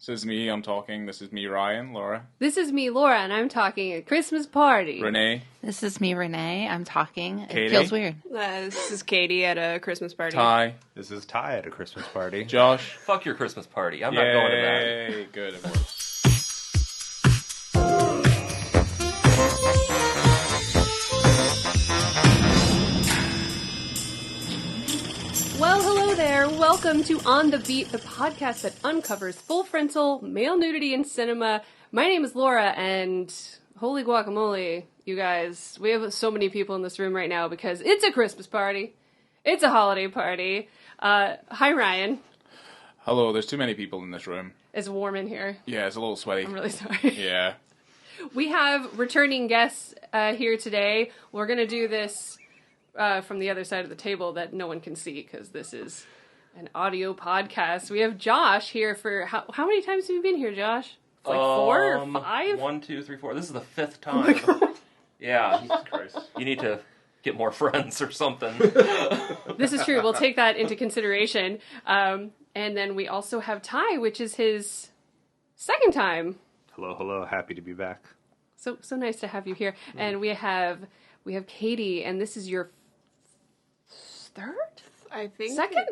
This is me, I'm talking. This is me, Ryan. Laura. This is me, Laura, and I'm talking at Christmas party. Renee. This is me, Renee. I'm talking. Katie. It feels weird. This is Katie at a Christmas party. Tighe. This is Tighe at a Christmas party. Josh. Fuck your Christmas party. I'm not going to that. Yay, good, it works. Well, hello there. Welcome to On the Beat, the podcast that uncovers full-frontal male nudity in cinema. My name is Laura, and holy guacamole, you guys. We have so many people in this room right now because it's a Christmas party. It's a holiday party. Hi, Ryan. Hello, there's too many people in this room. It's warm in here. Yeah, it's a little sweaty. I'm really sorry. Yeah. We have returning guests here today. We're going to do this from the other side of the table that no one can see because this is an audio podcast. We have Josh here for... How many times have you been here, Josh? Like 4 or 5? 1, 2, 3, 4. This is the 5th time. Oh my God. Yeah. Jesus Christ. You need to get more friends or something. This is true. We'll take that into consideration. And then we also have Tighe, which is his second time. Hello, hello. Happy to be back. So nice to have you here. And we have Katie, and this is your third? I think. Second?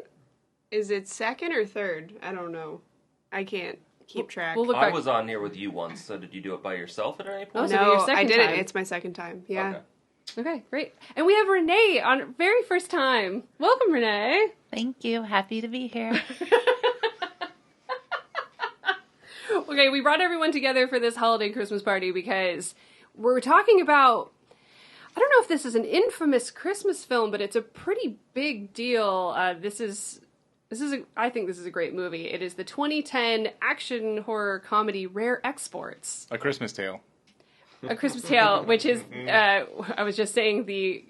Is it second or third? I don't know. I can't keep track. We'll look I back. was on here with you once, so did you do it by yourself at any Oh, point? so it'll be your No, I second didn't. time. It's my second time. Yeah. Okay. Okay, great. And we have Renee on very first time. Welcome, Renee. Thank you. Happy to be here. Okay, we brought everyone together for this holiday Christmas party because we're talking about, I don't know if this is an infamous Christmas film, but it's a pretty big deal. I think this is a great movie. It is the 2010 action horror comedy Rare Exports. A Christmas Tale. A Christmas Tale, which is, I was just saying,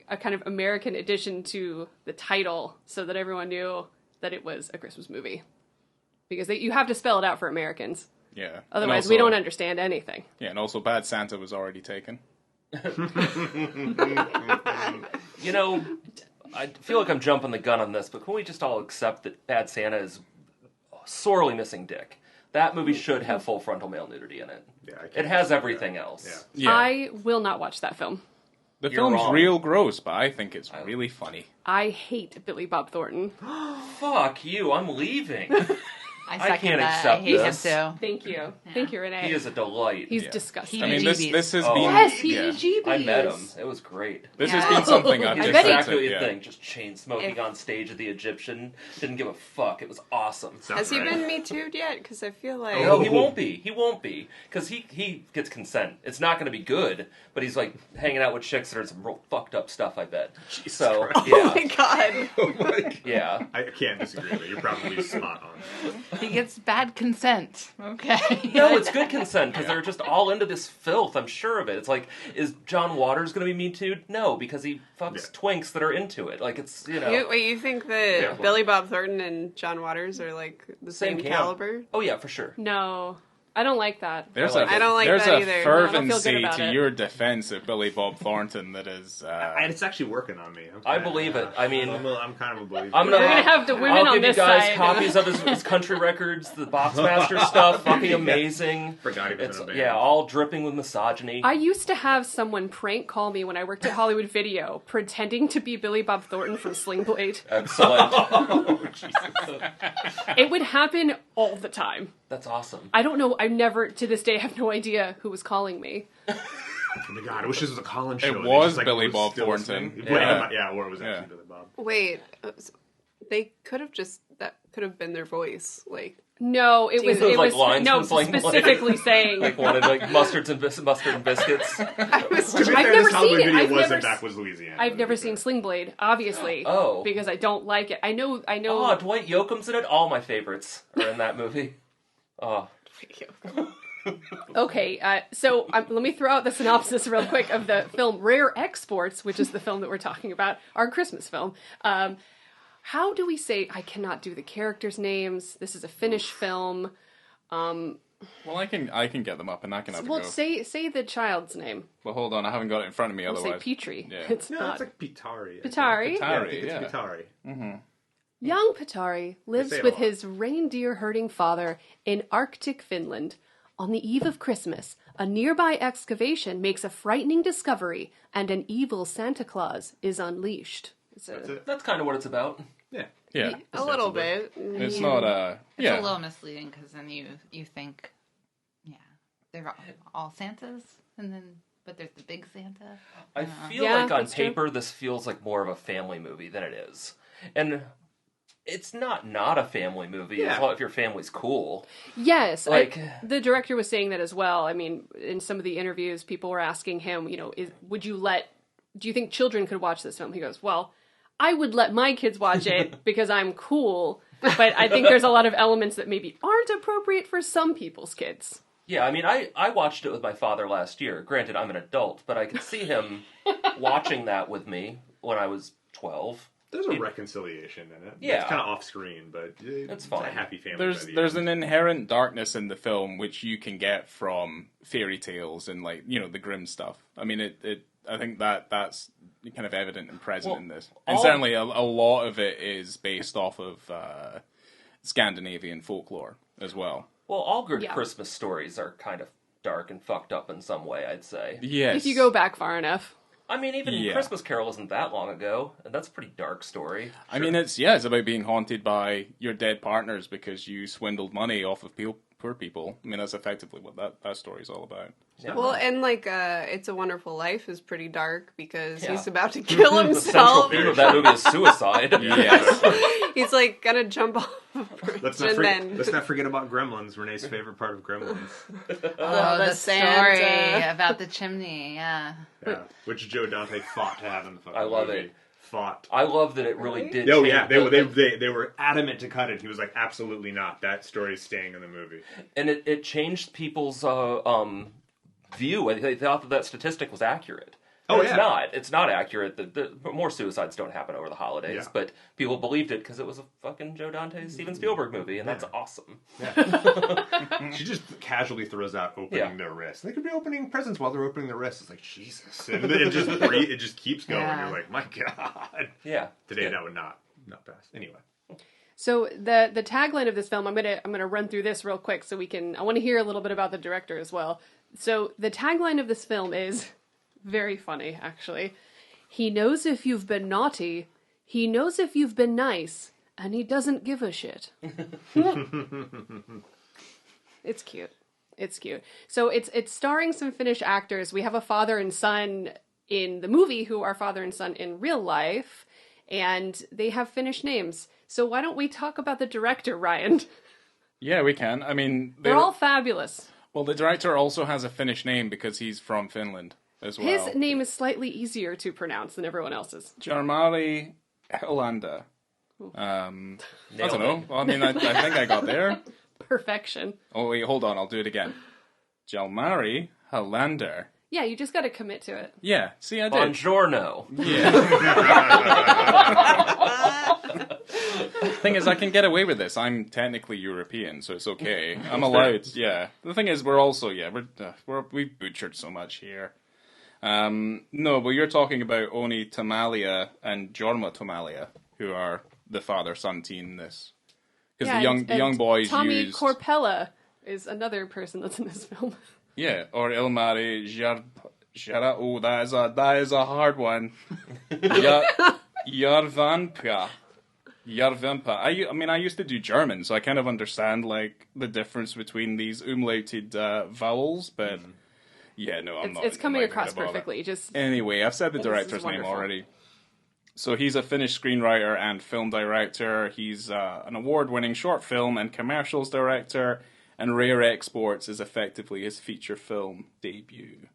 a kind of American addition to the title so that everyone knew that it was a Christmas movie. Because you have to spell it out for Americans. Yeah. Otherwise, And we also- don't understand anything. Yeah, and also Bad Santa was already taken. You know, I feel like I'm jumping the gun on this, but can we just all accept that Bad Santa is sorely missing dick? That movie should have full frontal male nudity in it. Yeah, I can't It has disagree everything with else. Yeah. I will not watch that film. The You're film's wrong. real gross, but I think it's really funny. I hate Billy Bob Thornton. Fuck you, I'm leaving. I I second can't that. accept I hate this. him too. Thank you. Thank you, Renee. He is a delight. He's Yeah. disgusting. I mean, this has Oh. been... Yes, yeah. heebie-jeebies. I met him. It was great. This Yeah. has been something I've He's just bet he- exactly what you yeah. think. Just chain smoking on stage at the Egyptian. Didn't give a fuck. It was awesome. Has he been Me Too'd yet? Because I feel like... No, he won't be. He won't be. Because he gets consent. It's not going to be good, but he's like hanging out with chicks that are some real fucked up stuff, I bet. So, Oh yeah. my God. Oh my God. Yeah. I can't disagree with it. You're probably spot on. He gets bad consent. Okay. No, it's good consent because they're just all into this filth. I'm sure of it. It's like, is John Waters going to be Me Too'd? No, because he fucks twinks that are into it. Like, it's, you know. You think that Yeah. Billy Bob Thornton and John Waters are like the same camp. caliber? Oh, yeah, for sure. No, I don't like that. There's I like I don't like there's that a either. I don't feel fervency good about to it. your defense of Billy Bob Thornton that is... And it's actually working on me. I believe it. I mean, I'm kind of a believer. I'm We're gonna have the women I'll on give this you guys side. copies of his country records, the Boxmaster stuff, fucking amazing. Forgot he was It's, in a band. yeah, all dripping with misogyny. I used to have someone prank call me when I worked at Hollywood Video, pretending to be Billy Bob Thornton from Sling Blade. Excellent. Oh, Jesus. It would happen all the time. That's awesome. I don't know. I never, to this day, have no idea who was calling me. Oh my God, I wish this was a call-in show. It They was just, like, Billy was Bob still Thornton. listening. Yeah. Yeah, or it was actually Yeah. Billy Bob. Wait, they could have that could have been their voice. Like, No, it was It was like lines no from Sling Blade. specifically saying. Like wanted like mustard and biscuits. I was To be trying- fair, never this Hollywood seen it. video I've was never in back was Louisiana. I've to never be seen fair. Sling Blade, obviously. Oh. Because I don't like it. I know. Oh, Dwight Yoakam's in it. All my favorites are in that movie. Oh, Okay, so let me throw out the synopsis real quick of the film Rare Exports, which is the film that we're talking about, our Christmas film. How do we say, I cannot do the characters' names, this is a Finnish film. Well, I can get them up, and I can have a Well, go. say the child's name. Well, hold on, I haven't got it in front of me. We'll say Otherwise, Petrie. Yeah. It's No, not. it's like Pitari. Pitari? Tighe, Yeah, yeah. it's Pitari. Young Patari lives say it a with lot. his reindeer-herding father in Arctic Finland. On the eve of Christmas, a nearby excavation makes a frightening discovery, and an evil Santa Claus is unleashed. That's it. That's kind of what it's about. Yeah. Yeah. A little bit. It's not It's yeah. a little misleading because then you think, yeah, they're all Santas, and then but there's the big Santa. I feel Yeah, like on that's true. paper this feels like more of a family movie than it is. And it's not a family movie Yeah. as long if your family's cool. Yes, Like- the director was saying that as well. I mean, in some of the interviews, people were asking him, do you think children could watch this film? He goes, well, I would let my kids watch it because I'm cool, but I think there's a lot of elements that maybe aren't appropriate for some people's kids. Yeah, I mean, I watched it with my father last year. Granted, I'm an adult, but I could see him watching that with me when I was 12. There's a reconciliation in it. Yeah. It's kind of off screen, but it's fine. a happy family. There's by the there's end. an inherent darkness in the film which you can get from fairy tales and the Grimm stuff. I mean, I think that's kind of evident and present in this, and certainly a lot of it is based off of Scandinavian folklore as well. Well, all good Yeah. Christmas stories are kind of dark and fucked up in some way, I'd say. Yes, If you go back far enough. I mean, even Yeah. Christmas Carol isn't that long ago, and that's a pretty dark story. I mean, it's about being haunted by your dead partners because you swindled money off of poor people. I mean, that's effectively what that story is all about. Yeah. Well, and like, It's a Wonderful Life is pretty dark because Yeah. he's about to kill The central himself. theme of that movie is suicide. Yes. He's like gonna jump off a bridge Let's not forget about Gremlins, Renee's favorite part of Gremlins. Oh, the the Santa. story about the chimney. Yeah. Yeah, which Joe Dante fought to have in the fucking I love movie. it. Fought. I love that it really did. Oh change yeah, the- they were adamant to cut it. He was like, absolutely not. That story is staying in the movie. and it changed people's view. They thought that statistic was accurate. Oh, And yeah. It's not accurate. More suicides don't happen over the holidays, Yeah. but people believed it because it was a fucking Joe Dante, Steven Spielberg movie, and that's awesome. She just casually throws out opening Yeah. their wrist. They could be opening presents while they're opening their wrists. It's like, Jesus. And then it just keeps going. Yeah. You're like, my God. Yeah. Today that would not pass. Anyway. So the tagline of this film, I'm gonna run through this real quick so I want to hear a little bit about the director as well. So the tagline of this film is very funny, actually. He knows if you've been naughty, he knows if you've been nice, and he doesn't give a shit. It's cute. It's cute. So it's starring some Finnish actors. We have a father and son in the movie who are father and son in real life, and they have Finnish names. So why don't we talk about the director, Ryan? Yeah, we can. I mean, They're all fabulous. well. The director also has a Finnish name because he's from Finland as well. His name is slightly easier to pronounce than everyone else's. Jalmari Helander. I Nailed don't know. it. Well, I mean, I think I got there. Perfection. Oh wait, hold on. I'll do it again. Jalmari Helander. Yeah, you just got to commit to it. Yeah. See, I did. Buongiorno. Thing is, I can get away with this. I'm technically European, so it's okay. I'm allowed. Yeah. The thing is, we're also we've butchered so much here. No, but you're talking about Oni Tamalia and Jorma Tamalia, who are the father-son team in this. Because the young boys Tommy used Corpella is another person that's in this film. yeah, or Ilmari Jara. Oh, that is a hard one. Jarvanpa. I mean, I used to do German, so I kind of understand like the difference between these umlauted vowels, but yeah, no, I'm not. It's coming not even across gonna bother. perfectly. Just Anyway, I've said the This is director's name wonderful. already. So he's a Finnish screenwriter and film director. He's an award-winning short film and commercials director, and Rare Exports is effectively his feature film debut.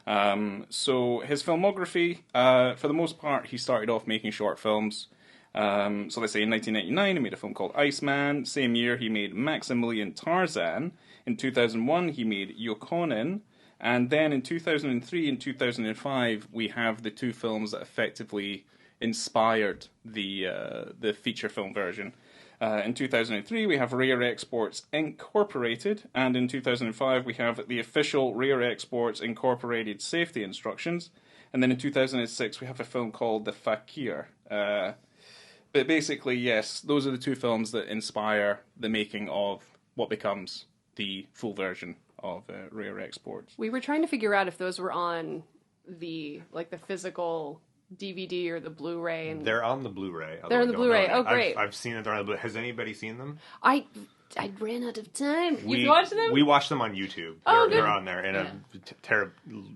So his filmography, for the most part, he started off making short films. So let's say in 1999, he made a film called Iceman. Same year, he made Maximilian Tarzan. In 2001, he made Yokonen. And then in 2003 and 2005, we have the two films that effectively inspired the feature film version. In 2003, we have Rare Exports Incorporated, and in 2005, we have the official Rare Exports Incorporated Safety Instructions, and then in 2006, we have a film called The Fakir. But basically, yes, those are the two films that inspire the making of what becomes the full version of Rare Exports. We were trying to figure out if those were on the physical DVD or the Blu-ray. And They're on the Blu-ray. They're on the Blu-ray. Oh, I've- great. I've seen it. They're on the Blu-ray. Has anybody seen them? I ran out of time. You watched them? We watched them on YouTube. Oh, they're good. on there in a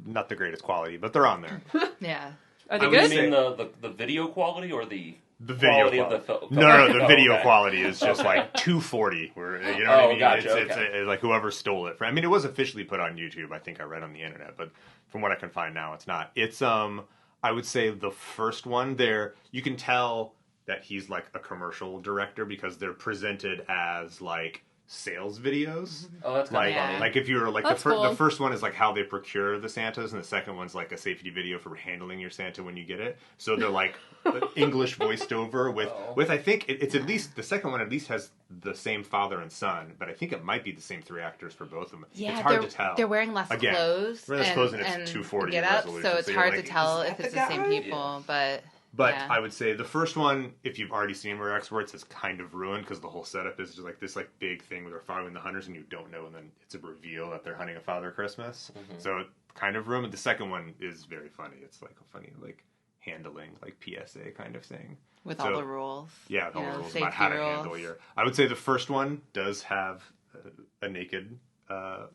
not the greatest quality, but they're on there. Yeah. Are they I would good? say- You mean the video quality or the video quality of the film? No, the Oh, video okay. quality is just like 240. Where you know what I mean? Gotcha, It's like whoever stole it. I mean, it was officially put on YouTube. I think I read on the internet, but from what I can find now, it's not. It's I would say the first one there. You can tell that he's like a commercial director because they're presented as like sales videos. Oh, that's kind Like, of funny. like if you were like That's the cool. first one is like how they procure the Santas, and the second one's like a safety video for handling your Santa when you get it. So they're like English voiced over with I think it's at least the second one at least has the same father and son, but I think it might be the same three actors for both of them. Yeah, it's hard they're, to tell. they're wearing less Again, clothes. wearing less clothes and it's 240 get up, resolution, so it's so you're hard like, to tell is if that it's the the same guy? people. But But I would say the first one, if you've already seen Rare Exports, is kind of ruined because the whole setup is just like this like big thing where they're following the hunters and you don't know, and then it's a reveal that they're hunting a Father Christmas. So it kind of ruined. The second one is very funny. It's like a funny like handling like PSA kind of thing with So- all the rules. Yeah, the you whole know, rules about how to safety handle rules. your. I would say the first one does have a naked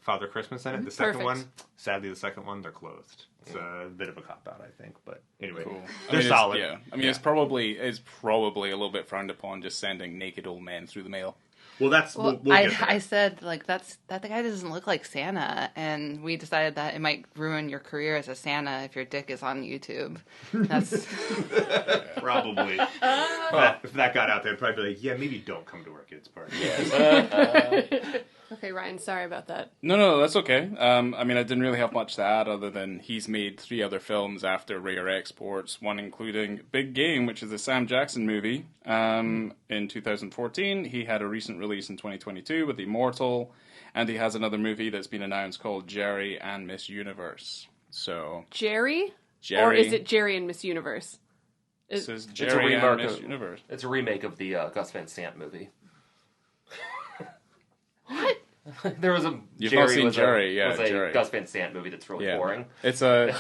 Father Christmas in it. The second Perfect. one, sadly, the second one they're closed. It's a bit of a cop out, I think. But anyway, Cool. they're solid. Yeah, I mean, it's probably a little bit frowned upon just sending naked old men through the mail. Well, that's Well, we'll get there. I said like that the guy doesn't look like Santa, and we decided that it might ruin your career as a Santa if your dick is on YouTube. That's Probably. If that got out there, I'd probably be like, yeah, maybe don't come to our kids' party. Okay, Ryan, sorry about that. No, that's okay. I mean, I didn't really have much to add other than he's made 3 other films after Rare Exports, one including Big Game, which is a Sam Jackson movie, in 2014. He had a recent release in 2022 with Immortal, and he has another movie that's been announced called Jerry and Miss Universe. So, Jerry? Jerry. Or is it Jerry and Miss Universe? This is It's a Jerry and remake Miss of- Universe. It's a remake of the Gus Van Sant movie. What? There was a You've not seen was Jerry, a, yeah, was a Jerry. Gus Van Sant movie that's really Yeah. boring. It's a...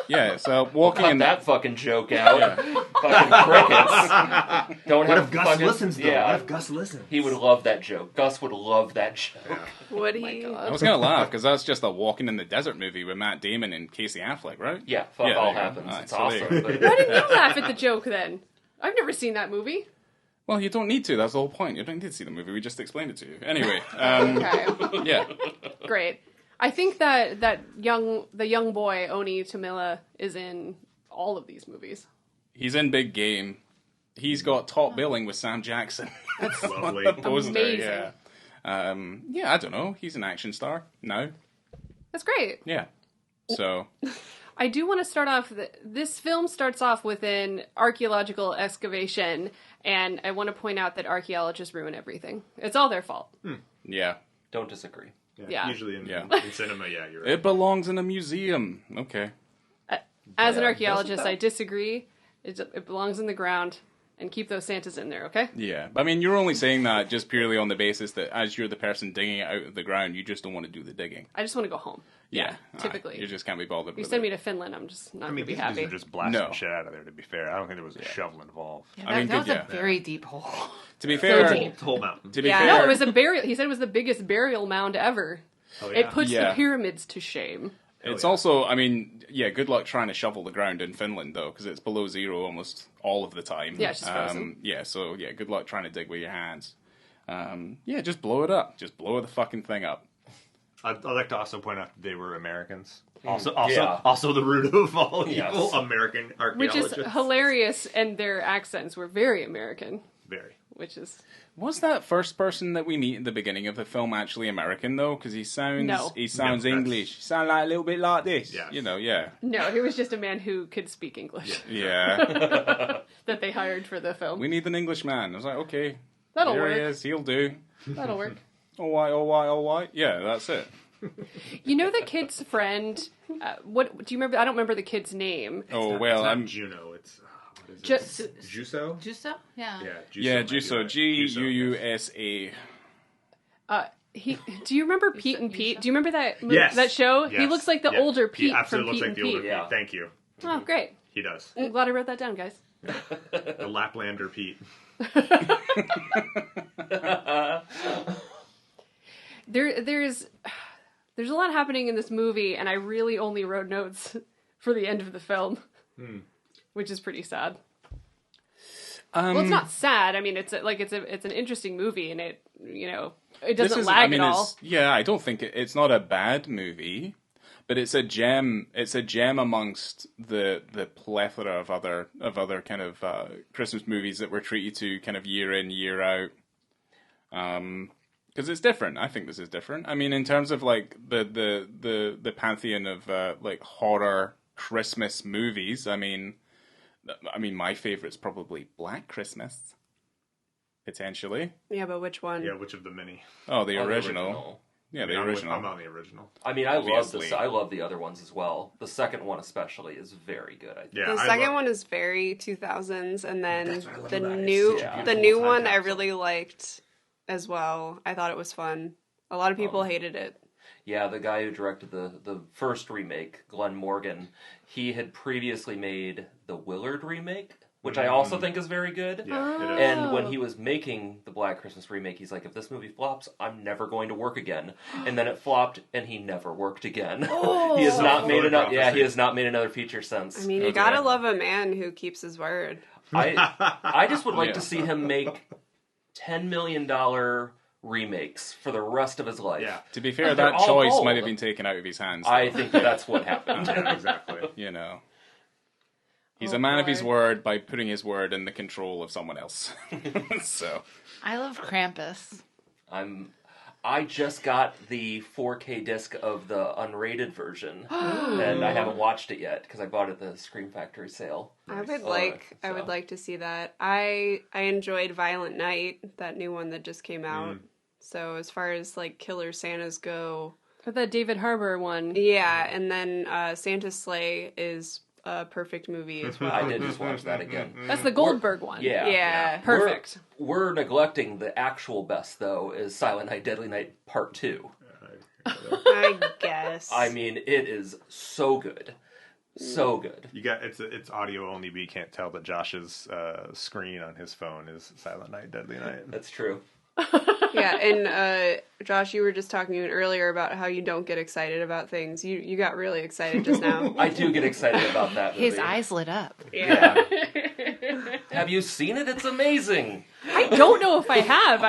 Yeah, so walking Cut in that fucking joke out. Fucking crickets. Don't What have if Gus fucking, listens, though? Yeah, What if Gus listens? he would love that joke. Gus would love that joke. Would my he? God. I was going to laugh because that's just a Walking in the Desert movie with Matt Damon and Casey Affleck, right? Yeah, fuck Yeah, all there you go. happens. Alright, It's so there you awesome. go. But Why didn't you laugh at the joke then? I've never seen that movie. Well, you don't need to. That's the whole point. You don't need to see the movie. We just explained it to you. Anyway, Okay, yeah. great. I think that the young boy Oni Tamila is in all of these movies. He's in Big Game. He's got top billing with Sam Jackson. Lovely. Poster, Amazing. yeah. I don't know. He's an action star now. That's great. Yeah. So, I do want to start off. This film starts off with an archaeological excavation, and I want to point out that archaeologists ruin everything. It's all their fault. yeah. don't disagree. Yeah. Usually in cinema, yeah, you're right. It belongs in a museum. Okay. As an Yeah, archaeologist, doesn't I disagree. It belongs in the ground, and keep those Santas in there, okay? Yeah. I mean, you're only saying that just purely on the basis that as you're the person digging it out of the ground, you just don't want to do the digging. I just want to go home. Yeah. typically. You just can't be bothered You with send it. me to Finland, I'm just not I going mean, to be these dudes happy. are just blasting No. shit out of there, to be fair. I don't think there was a shovel involved. Yeah, I mean, that was yeah. a very deep hole. To be fair, deep. Whole mountain. to be Yeah, fair, no, it was a burial. He said it was the biggest burial mound ever. Oh, It puts Yeah. the pyramids to shame. It's also, I mean, yeah, good luck trying to shovel the ground in Finland, though, because it's below zero almost all of the time. Yeah, it's just frozen. So, good luck trying to dig with your hands. Just blow it up. Just blow the fucking thing up. I'd like to also point out that they were Americans. Yeah. Also the root of all Yes. evil, American Which archaeologists. is hilarious, and their accents were very American, Very. which is... Was that first person that we meet at the beginning of the film actually American, though? Because he sounds No. sounds No, that's- English. He sounds like a little bit like this. Yeah. You know, yeah. No, he was just a man who could speak English Yeah. that they hired for the film. We need an Englishman. I was like, okay. That'll Here he work. is. He'll do. That'll work. All right, all right, all right. Yeah, that's it. You know the kid's friend? What do you remember? I don't remember the kid's name. Oh, It's well, not I'm... Juno. It's what is Just Juso? Juso? Yeah. Yeah, Juso. Yeah, might be Juso. right. G-U-U-S-A. Do you remember Pete and Pete? Do you remember that Yes. that show? He Yes. looks like the Yeah. older Pete He absolutely from looks Pete like the and older Pete. Pete. Thank you. Oh, great! He does. I'm glad I wrote that down, guys. The Laplander Pete. There's a lot happening in this movie, and I really only wrote notes for the end of the film, which is pretty sad. Well, it's not sad. I mean, it's an interesting movie, and it doesn't lag at all. Yeah, I don't think it's not a bad movie, but it's a gem. It's a gem amongst the plethora of other kind of Christmas movies that we're treated to kind of year in, year out. Because it's different. I think this is different. I mean, in terms of like the pantheon of like horror Christmas movies. I mean, my favorite's probably Black Christmas, potentially. Yeah, but which one? Yeah, which of the many? Oh, the Oh, original. Yeah, the original. I'm on the original. I mean, I love Obviously. this. I love the other ones as well. The second one especially is very good. I think. Yeah, The second one is very 2000s, and then That's what I love the about it. new It's such a the beautiful new time one I capsule. really liked as well. I thought it was fun. A lot of people hated it. Yeah, the guy who directed the first remake, Glenn Morgan, he had previously made the Willard remake, which I also think is very good. Yeah, it is. And when he was making the Black Christmas remake, he's like, if this movie flops, I'm never going to work again. And then it flopped, and he never worked again. He has not made Self-fulfilling he prophecy. has not made another feature since. I mean, you Okay. gotta love a man who keeps his word. I just would like Yeah. to see him make $10 million remakes for the rest of his life. Yeah. To be fair, They're that all choice gold. might have been taken out of his hands. I though. think that's what happened. Yeah, exactly. You know. He's Oh, a man of boy. his word by putting his word in the control of someone else. So, I love Krampus. I just got the 4K disc of the unrated version, and I haven't watched it yet because I bought it at the Scream Factory sale. I would So. like to see that. I enjoyed Violent Night, that new one that just came out. So as far as like Killer Santas go, Or the David Harbour one. yeah, and then Santa's Sleigh is a perfect movie as well. I did just watch that again. That's the Goldberg one. Yeah. Yeah. Perfect. We're neglecting the actual best, though, is Silent Night, Deadly Night Part 2. I guess. I mean, it is so good. So good. You got it's audio only, but you can't tell that Josh's screen on his phone is Silent Night, Deadly Night. That's true. Yeah, and Josh, you were just talking earlier about how you don't get excited about things. You got really excited just now. I do get excited about that movie. His eyes lit up. Yeah. Have you seen it? It's amazing. I don't know if I have.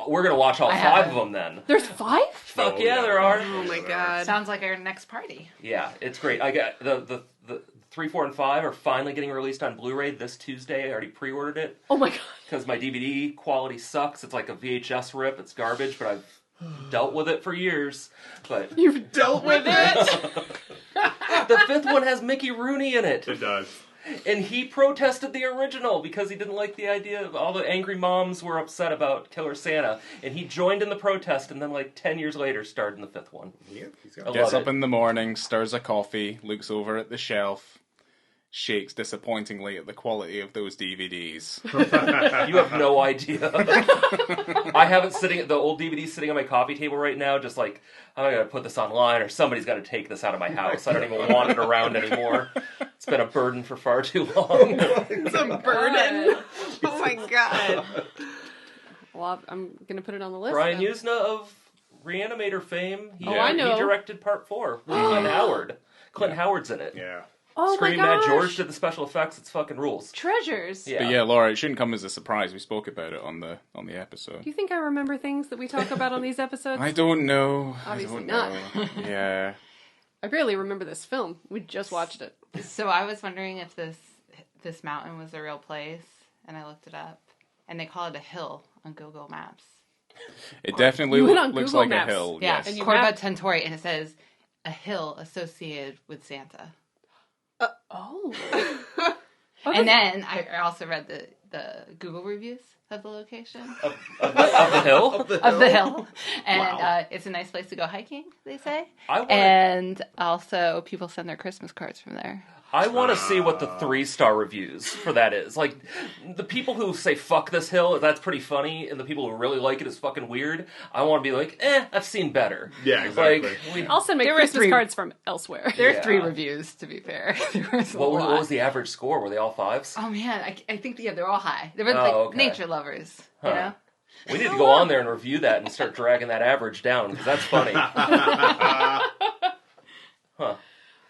We're going to watch all I 5 of haven't. them then. There's 5? Fuck Oh, yeah, yeah. there are. Oh my god. Sounds like our next party. Yeah, it's great. I got the 3, 4, and 5 are finally getting released on Blu-ray this Tuesday. I already pre-ordered it Oh my god. because my DVD quality sucks. It's like a VHS rip. It's garbage, but I've dealt with it for years. But You've dealt with it? the 5th one has Mickey Rooney in it. It does. And he protested the original because he didn't like the idea of all the angry moms were upset about Killer Santa. And he joined in the protest and then like 10 years later starred in the 5th one. Yep, he's I got gets love up it. in the morning, stirs a coffee, looks over at the shelf, shakes disappointingly at the quality of those DVDs. You have no idea. I have it the old DVD sitting on my coffee table right now, just like, I'm going to put this online or somebody's got to take this out of my house. I don't even want it around anymore. It's been a burden for far too long. It's a burden. Oh my god. Well, I'm going to put it on the list. Brian then. Usna of Reanimator fame. He, Oh, I know. He directed part 4 with Clint Howard. Clint Howard's in it. Yeah. Oh Scream my Mad gosh. George did the special effects. It's fucking rules. Treasures. Yeah. But yeah, Laura, it shouldn't come as a surprise. We spoke about it on the episode. Do you think I remember things that we talk about on these episodes? I don't know. Obviously I don't not. know. Yeah. I barely remember this film. We just watched it. So I was wondering if this mountain was a real place, and I looked it up, and they call it a hill on Google Maps. It definitely You went on looks Google like Maps. a hill. Yeah, Yes. And you Corva have- Tentori, and it says a hill associated with Santa. Oh. And then I also read the Google reviews of the location Of the hill? of the hill, and Wow. it's a nice place to go hiking. They say, I want and also people send their Christmas cards from there. I want to see what the 3-star reviews for that is. Like, the people who say, fuck this hill, that's pretty funny, and the people who really like it is fucking weird, I want to be like, I've seen better. Yeah, exactly. Like, I'll send my There were Christmas 3 cards from elsewhere. There are Yeah. 3 reviews, to be fair. There was a what lot. was the average score? Were they all 5s? Oh man, I think they're all high. They were Okay. nature lovers, you Huh. know. We need to go on there and review that and start dragging that average down, because that's funny. Huh.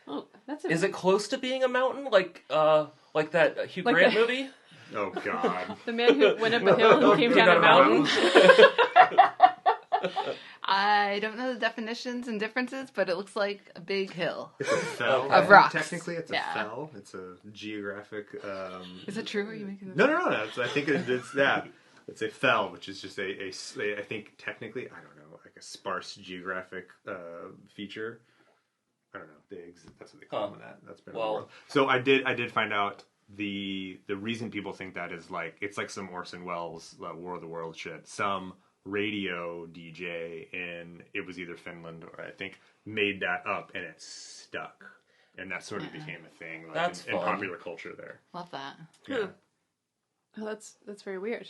Oh, that's Is it close to being a mountain, like that Hugh Like Grant the- movie? Oh God. the man who went up a hill and came down a mountain. I don't know the definitions and differences, but it looks like a big hill. It's a fell. Of rocks. Technically, it's a Yeah. fell. It's a geographic. Is it true? Are you making this? No. I think it's that. It's a fell, which is just a I think technically, I don't know, like a sparse geographic feature. I don't know. That's what they call them. That's been in the world. So I did find out the reason people think that is like it's like some Orson Welles War of the World shit. Some radio DJ it was either Finland or I think made that up and it stuck. And that sort of became a thing like That's in fun. popular culture there. Love that. Yeah. Oh, that's very weird.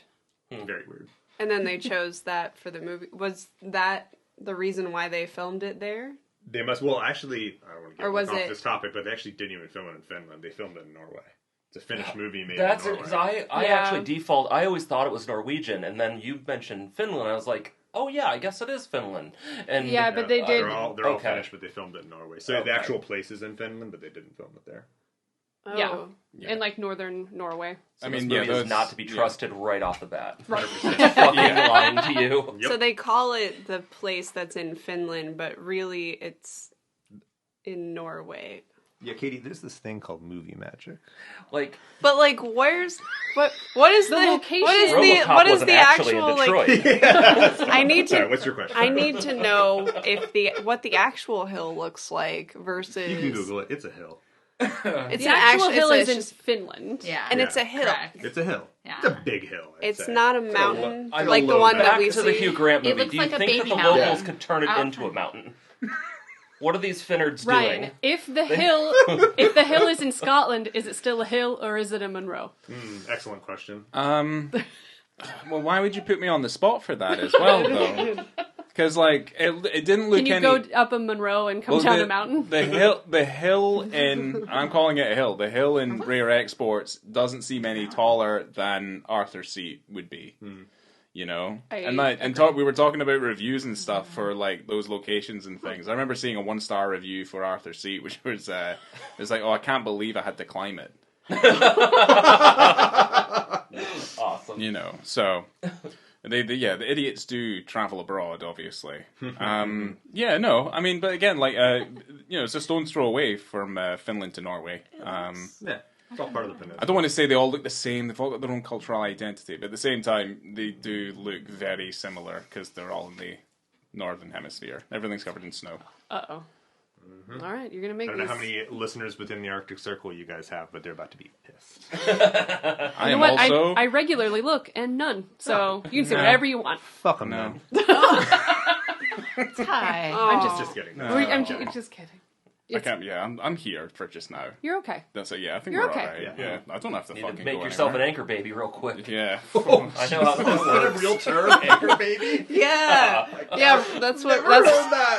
Very weird. And then they chose that for the movie. Was that the reason why they filmed it there? They must. Well, actually, I don't want to Or get was off it- this topic, but they actually didn't even film it in Finland. They filmed it in Norway. It's a Finnish movie made That's in it. Norway. 'Cause I Yeah. actually I always thought it was Norwegian, and then you mentioned Finland. I was like, oh yeah, I guess it is Finland. And Yeah, but they did. They're all Okay. Finnish, but they filmed it in Norway. So Okay. the actual place is in Finland, but they didn't film it there. Oh. Yeah. In like northern Norway. So I this mean, movie yeah, is not to be trusted right off the bat. Right. Fucking lying to you. Yep. So they call it the place that's in Finland, but really it's in Norway. Yeah, Katie, there's this thing called movie magic. Like, But like, what is the location. What is RoboCop what is wasn't the actually actual in like? Detroit. I need Sorry, to. what's your question? I need to know what the actual hill looks like versus. You can Google it. It's a hill. It's The an actual hill it's is in just- Finland. Yeah. and Yeah. it's a hill. Correct. It's a hill. Yeah. It's a big hill. I'd It's say. not a mountain I like the low one back that Back we to the see. Hugh Grant It movie. looks Do you like a think that baby the mountain. locals could turn it Out into a front. mountain? What are these Finards Ryan, doing? if the hill is in Scotland, is it still a hill or is it a Munro? Excellent question. Well, why would you put me on the spot for that as well, though? Because like it didn't look Can you any. go up a Munro and come down a mountain? The hill in I'm calling it a hill. The hill in Rare Exports doesn't seem any taller than Arthur's Seat would be. You know, we were talking about reviews and stuff for like those locations and things. I remember seeing a 1-star review for Arthur's Seat, which was it was like, oh, I can't believe I had to climb it. Awesome. You know, so the idiots do travel abroad, obviously. Yeah, no, I mean, but again, like it's a stone's throw away from Finland to Norway. Yeah, it's all part of the peninsula. I don't want to say they all look the same. They've all got their own cultural identity, but at the same time, they do look very similar because they're all in the northern hemisphere. Everything's covered in snow. Uh-oh. All right, you're going to make I don't know these... how many listeners within the Arctic Circle you guys have, but they're about to be pissed. I You am know what? also... I regularly look, and none. So you can say whatever you want. Fuck them, No. Hi. Oh. Just kidding. No. I'm kidding. just kidding. I can't, I'm here for just now. You're okay. That's it, yeah, I think You're we're okay. alright. Yeah, I don't have to Need fucking to make go yourself anywhere. an anchor baby real quick. Yeah. I know how this works. real term, anchor baby? Yeah, yeah. That's what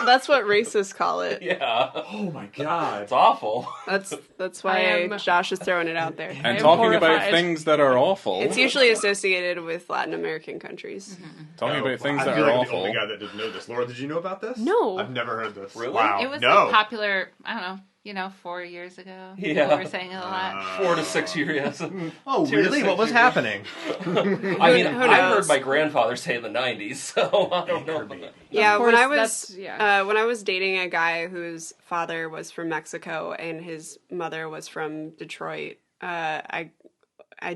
that's what racists call it. Yeah, Oh my god. it's awful. That's why I am- Josh is throwing it out there. And am talking about horrified. things that are awful. It's usually associated with Latin American countries. Talking about things I that feel are like I'm awful. the only guy that didn't know this. Laura, did you know about this? No. I've never heard this. Really? Wow. It was no. like popular, I don't know, 4 years ago. Yeah. People were saying it a lot. 4 to 6 years. Oh, 2 to really? 6 What was years. happening? I mean, Who I heard knows? my grandfather say in the 90s, so I don't know. Yeah, course, when I was that's- yeah. when I was dating a guy whose father was from Mexico and his mother was from Detroit, I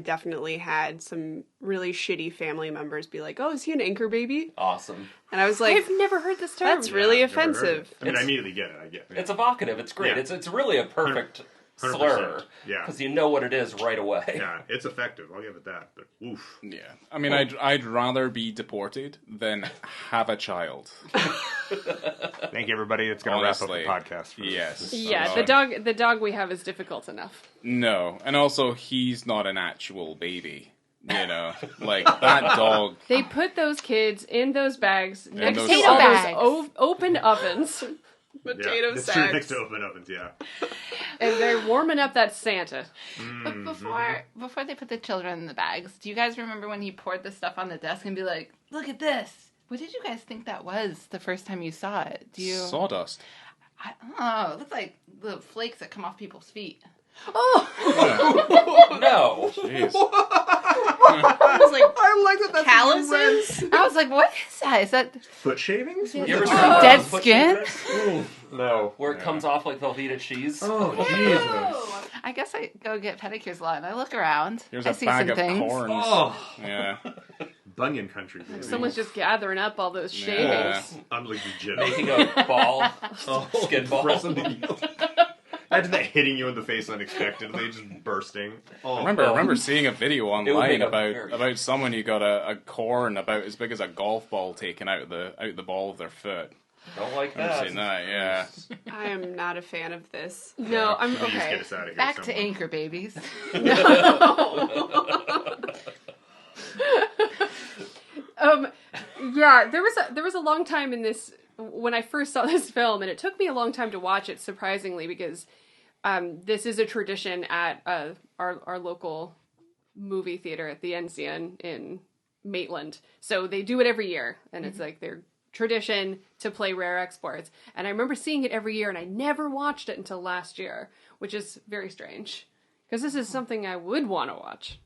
definitely had some really shitty family members be like, "Oh, is he an anchor baby?" Awesome. And I was like, I've never heard this term. "That's really I've never heard offensive." it. I mean, I It's- immediately get it. I get it. It's evocative. It's great. Yeah. It's really a perfect 100%. slur. Yeah. Because you know what it is right away. Yeah, it's effective. I'll give it that. But oof. Yeah. I mean, I'd rather be deported than have a child. Thank you, everybody. It's going to wrap up Honestly, the podcast. For yes. this. Yeah, Annoying. the dog we have is difficult enough. No, and also he's not an actual baby. You know, like that dog. They put those kids in those bags next those to Potato all bags. those open ovens, Potato That's true. sacks. Next to open ovens, yeah. and they're warming up that Santa. But before they put the children in the bags, do you guys remember when he poured the stuff on the desk and be like, "Look at this"? What did you guys think that was the first time you saw it? Do you? Sawdust. I don't know. It looked like the flakes that come off people's feet. Oh, No. Jeez. I was like, I like that. That's calluses? I was like, "What is that? Is that Foot shavings? You ever Oh. tried those Dead foot skin? shavers? No. Where it comes off like Velveeta cheese? Oh, Jesus. I guess I go get pedicures a lot, and I look around. Here's I a see bag some of things. corns. Oh. Yeah. Bunion country, baby. someone's just gathering up all those Yeah. shavings. I'm like legit. Making a ball, skin ball. Imagine that hitting you in the face unexpectedly, just bursting. Oh. I remember seeing a video would make online a very- about someone who got a corn about as big as a golf ball taken out the ball of their foot. Don't like I've that. seen that, yeah. I am not a fan of this. No, I'm Please get okay. us out of here. Back to someone. anchor babies. Yeah, there was a long time in this when I first saw this film, and it took me a long time to watch it. Surprisingly, because this is a tradition at our local movie theater at the Enzian in Maitland. So they do it every year, and it's like their tradition to play rare exports. And I remember seeing it every year, and I never watched it until last year, which is very strange because this is something I would want to watch.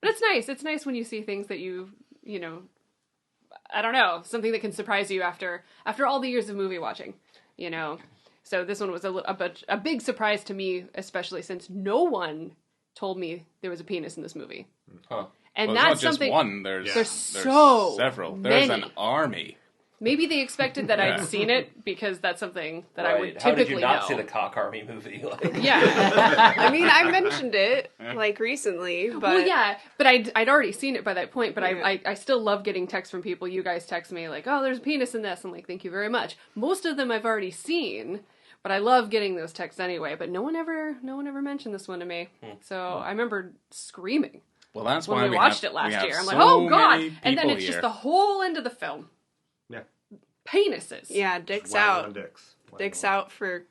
But it's nice. It's nice when you see things that you know, I don't know, something that can surprise you after all the years of movie watching, you know. So this one was a big surprise to me, especially since no one told me there was a penis in this movie. Huh. And Well, that's it's not just something. one. There's so several. There's many. an army. Maybe they expected that I'd Yeah. seen it because that's something that I would Right. How typically did you not know. see the Cock Army movie? Like, Yeah. I mean, I mentioned it like recently, but Well, yeah, but I'd already seen it by that point. But Yeah. I still love getting texts from people. You guys text me like, "Oh, there's a penis in this." I'm like, "Thank you very much." Most of them I've already seen, but I love getting those texts anyway. But no one ever mentioned this one to me. So I remember screaming Well, that's when why we watched it we last have year. I'm like, so "Oh God!" many And then people it's just here. the whole end of the film. Yeah. Penises. yeah, dicks Wow, out. on dicks. Wow. Dicks out for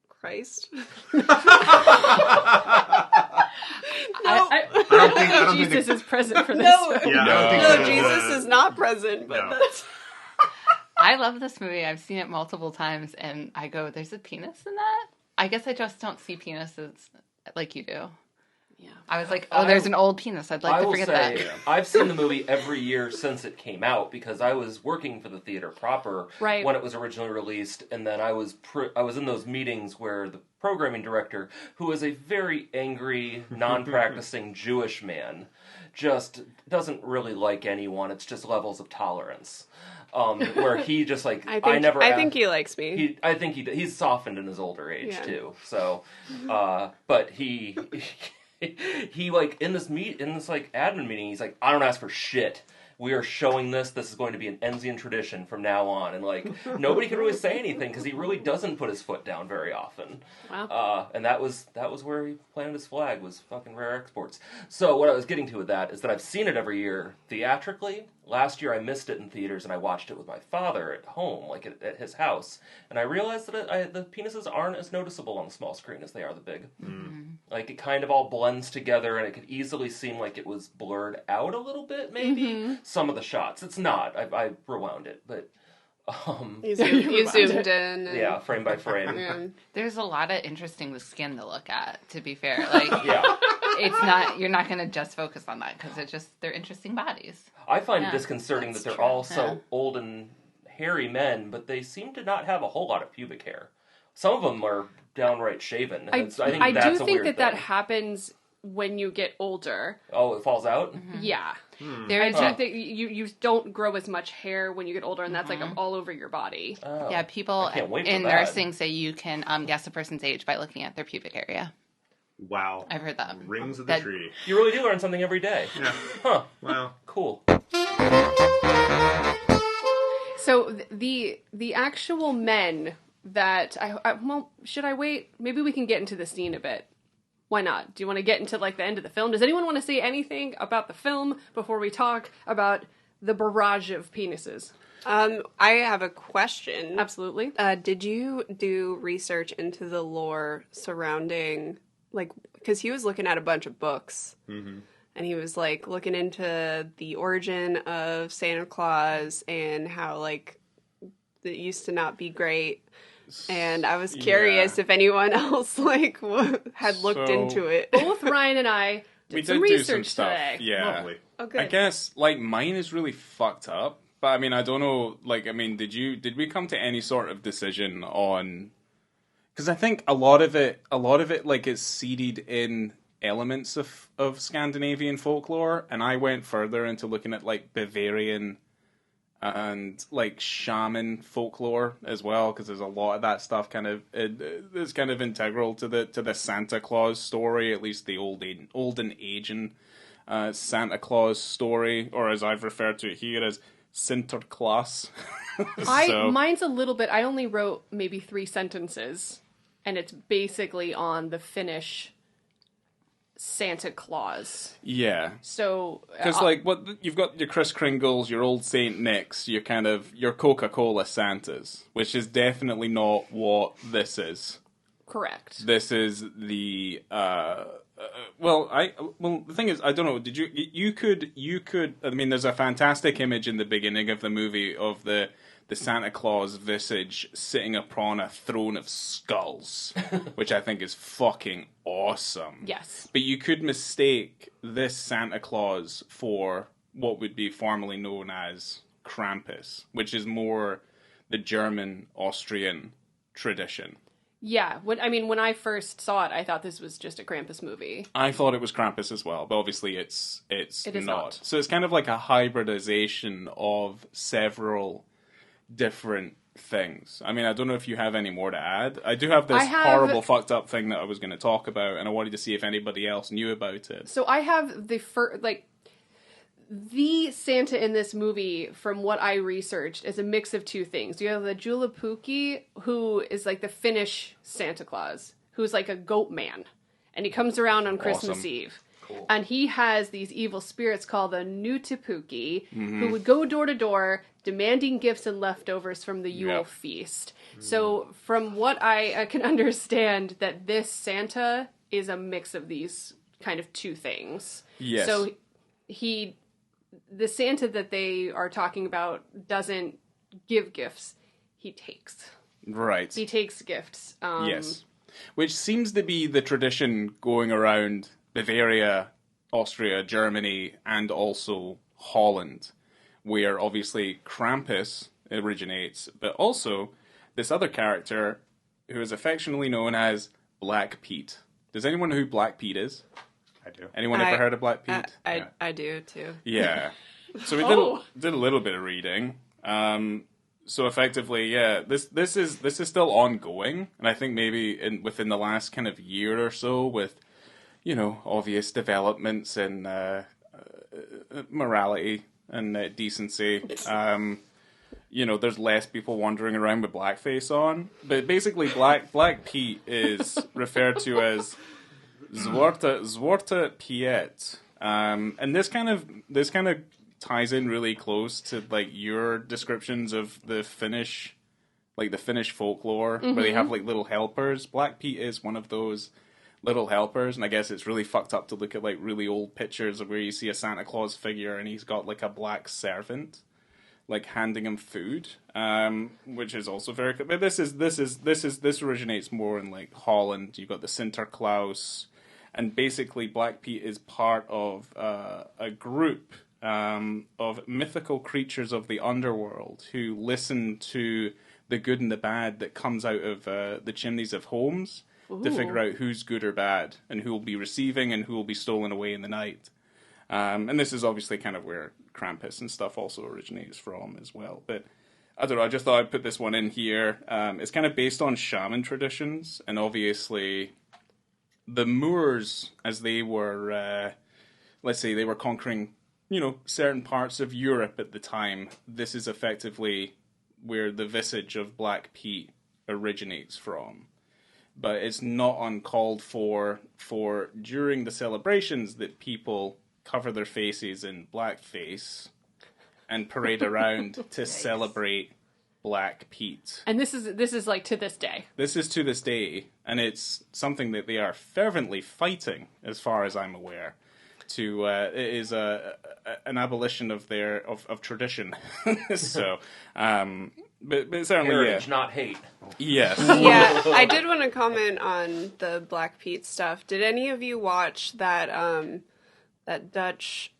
Christ. I don't don't think- I don't think Jesus is present for this. No, film. Yeah, I No. don't think no, so. Jesus is not present, but No. that's I love this movie. I've seen it multiple times, and I go, "There's a penis in that?" I guess I just don't see penises like you do. Yeah. I was like, "Oh, there's an old penis. I'd like I to will forget say, that." I've seen the movie every year since it came out because I was working for the theater proper Right. when it was originally released, and then I was in those meetings where the programming director, who is a very angry, non-practicing Jewish man, just doesn't really like anyone. It's just levels of tolerance. Where he just like I think he likes me. I think he's softened in his older age Yeah. too. So, but he like in this like admin meeting, he's like, "I don't ask for shit. We are showing this. This is going to be an Enzian tradition from now on." And like nobody could really say anything because he really doesn't put his foot down very often. Wow. And that was where he planted his flag, was fucking rare exports. So what I was getting to with that is that I've seen it every year theatrically. Last year I missed it in theaters and I watched it with my father at home, like at his house. And I realized that the penises aren't as noticeable on the small screen as they are the big. Like it kind of all blends together and it could easily seem like it was blurred out a little bit, maybe. Some of the shots. It's not. I rewound it, but You zoomed in. And, yeah, frame by frame. yeah. There's a lot of interesting skin to look at. To be fair, like Yeah. it's not. You're not going to just focus on that because they're interesting bodies. I find Yeah, it disconcerting that that's they're true. all so Yeah. old and hairy men, but they seem to not have a whole lot of pubic hair. Some of them are downright shaven. I I think do that's a think weird that thing. happens when you get older. Oh, it falls out? Yeah. There I is do think you don't grow as much hair when you get older, and that's like all over your body. Oh. yeah, people I can't wait for in that. nursing say you can guess a person's age by looking at their pubic area. Wow. I've heard that. Rings of the That- tree. You really do learn something every day. Yeah. Huh. Wow. Cool. So the actual men that well, should I wait? Maybe we can get into the scene a bit. Why not? Do you want to get into like the end of the film? Does anyone want to say anything about the film before we talk about the barrage of penises? I have a question. Absolutely. Did you do research into the lore surrounding, like, because he was looking at a bunch of books, and he was like looking into the origin of Santa Claus and how like it used to not be great. And I was curious if anyone else like had looked into it. Both Ryan and I did some research today. Yeah. Lovely. Okay. I guess, like, mine is really fucked up. But, I mean, I don't know, like, I mean, did we come to any sort of decision on... Because I think a lot of it, like, is seeded in elements of Scandinavian folklore, and I went further into looking at, like, Bavarian and, like, shaman folklore as well, because there's a lot of that stuff kind of is kind of integral to the Santa Claus story, at least the olden Asian Santa Claus story, or as I've referred to it here as Sinterklaas. Mine's a little bit. I only wrote maybe 3 sentences, and it's basically on the Finnish Santa Claus. Yeah. So Because, like, you've got your Kris Kringles, your old Saint Nicks, your Coca-Cola Santas, which is definitely not what this is. correct. This is the the thing is, I don't know. Did you could I mean, there's a fantastic image in the beginning of the movie of the Santa Claus visage sitting upon a throne of skulls, which I think is fucking awesome. Yes. But you could mistake this Santa Claus for what would be formerly known as Krampus, which is more the German Austrian tradition. Yeah, when I first saw it, I thought this was just a Krampus movie. I thought it was Krampus as well, but obviously it is not. So it's kind of like a hybridization of several different things. I mean, I don't know if you have any more to add. I do have this horrible fucked up thing that I was going to talk about, and I wanted to see if anybody else knew about it. So I have the Santa in this movie, from what I researched, is a mix of 2 things. You have the Juhlapuki, who is like the Finnish Santa Claus, who's like a goat man. And he comes around on Christmas Eve. Cool. And he has these evil spirits called the Nutipuki, who would go door to door demanding gifts and leftovers from the Yule feast. So from what I can understand, that this Santa is a mix of these kind of 2 things. Yes. So the Santa that they are talking about doesn't give gifts, he takes. Right. He takes gifts. Yes. Which seems to be the tradition going around Bavaria, Austria, Germany, and also Holland, where obviously Krampus originates, but also this other character who is affectionately known as Black Pete. Does anyone know who Black Pete is? I do. Anyone ever heard of Black Pete? I do too. Yeah. So we did a little bit of reading. So effectively, yeah, this is still ongoing, and I think maybe within the last kind of year or so, with obvious developments in morality and decency, there's less people wandering around with blackface on. But basically, Black Pete is referred to as Zwarte Piet, and this kind of ties in really close to like your descriptions of the Finnish folklore, where they have like little helpers. Black Pete is one of those little helpers, and I guess it's really fucked up to look at like really old pictures of where you see a Santa Claus figure and he's got like a black servant like handing him food, which is also very good. But this originates more in like Holland. You've got the Sinterklaas, and basically Black Pete is part of a group of mythical creatures of the underworld who listen to the good and the bad that comes out of the chimneys of homes to figure out who's good or bad and who will be receiving and who will be stolen away in the night. And this is obviously kind of where Krampus and stuff also originates from as well. But I don't know, I just thought I'd put this one in here. It's kind of based on shaman traditions, and obviously the Moors, as they were, let's say they were conquering certain parts of Europe at the time, this is effectively where the visage of Black Pete originates from. But it's not uncalled for during the celebrations that people cover their faces in blackface and parade around to celebrate Black Pete. And this is like to this day. This is to this day, and it's something that they are fervently fighting, as far as I'm aware. It is an abolition of tradition. So, but certainly, Heritage, not hate. Yes. Yeah, I did want to comment on the Black Pete stuff. Did any of you watch that that Dutch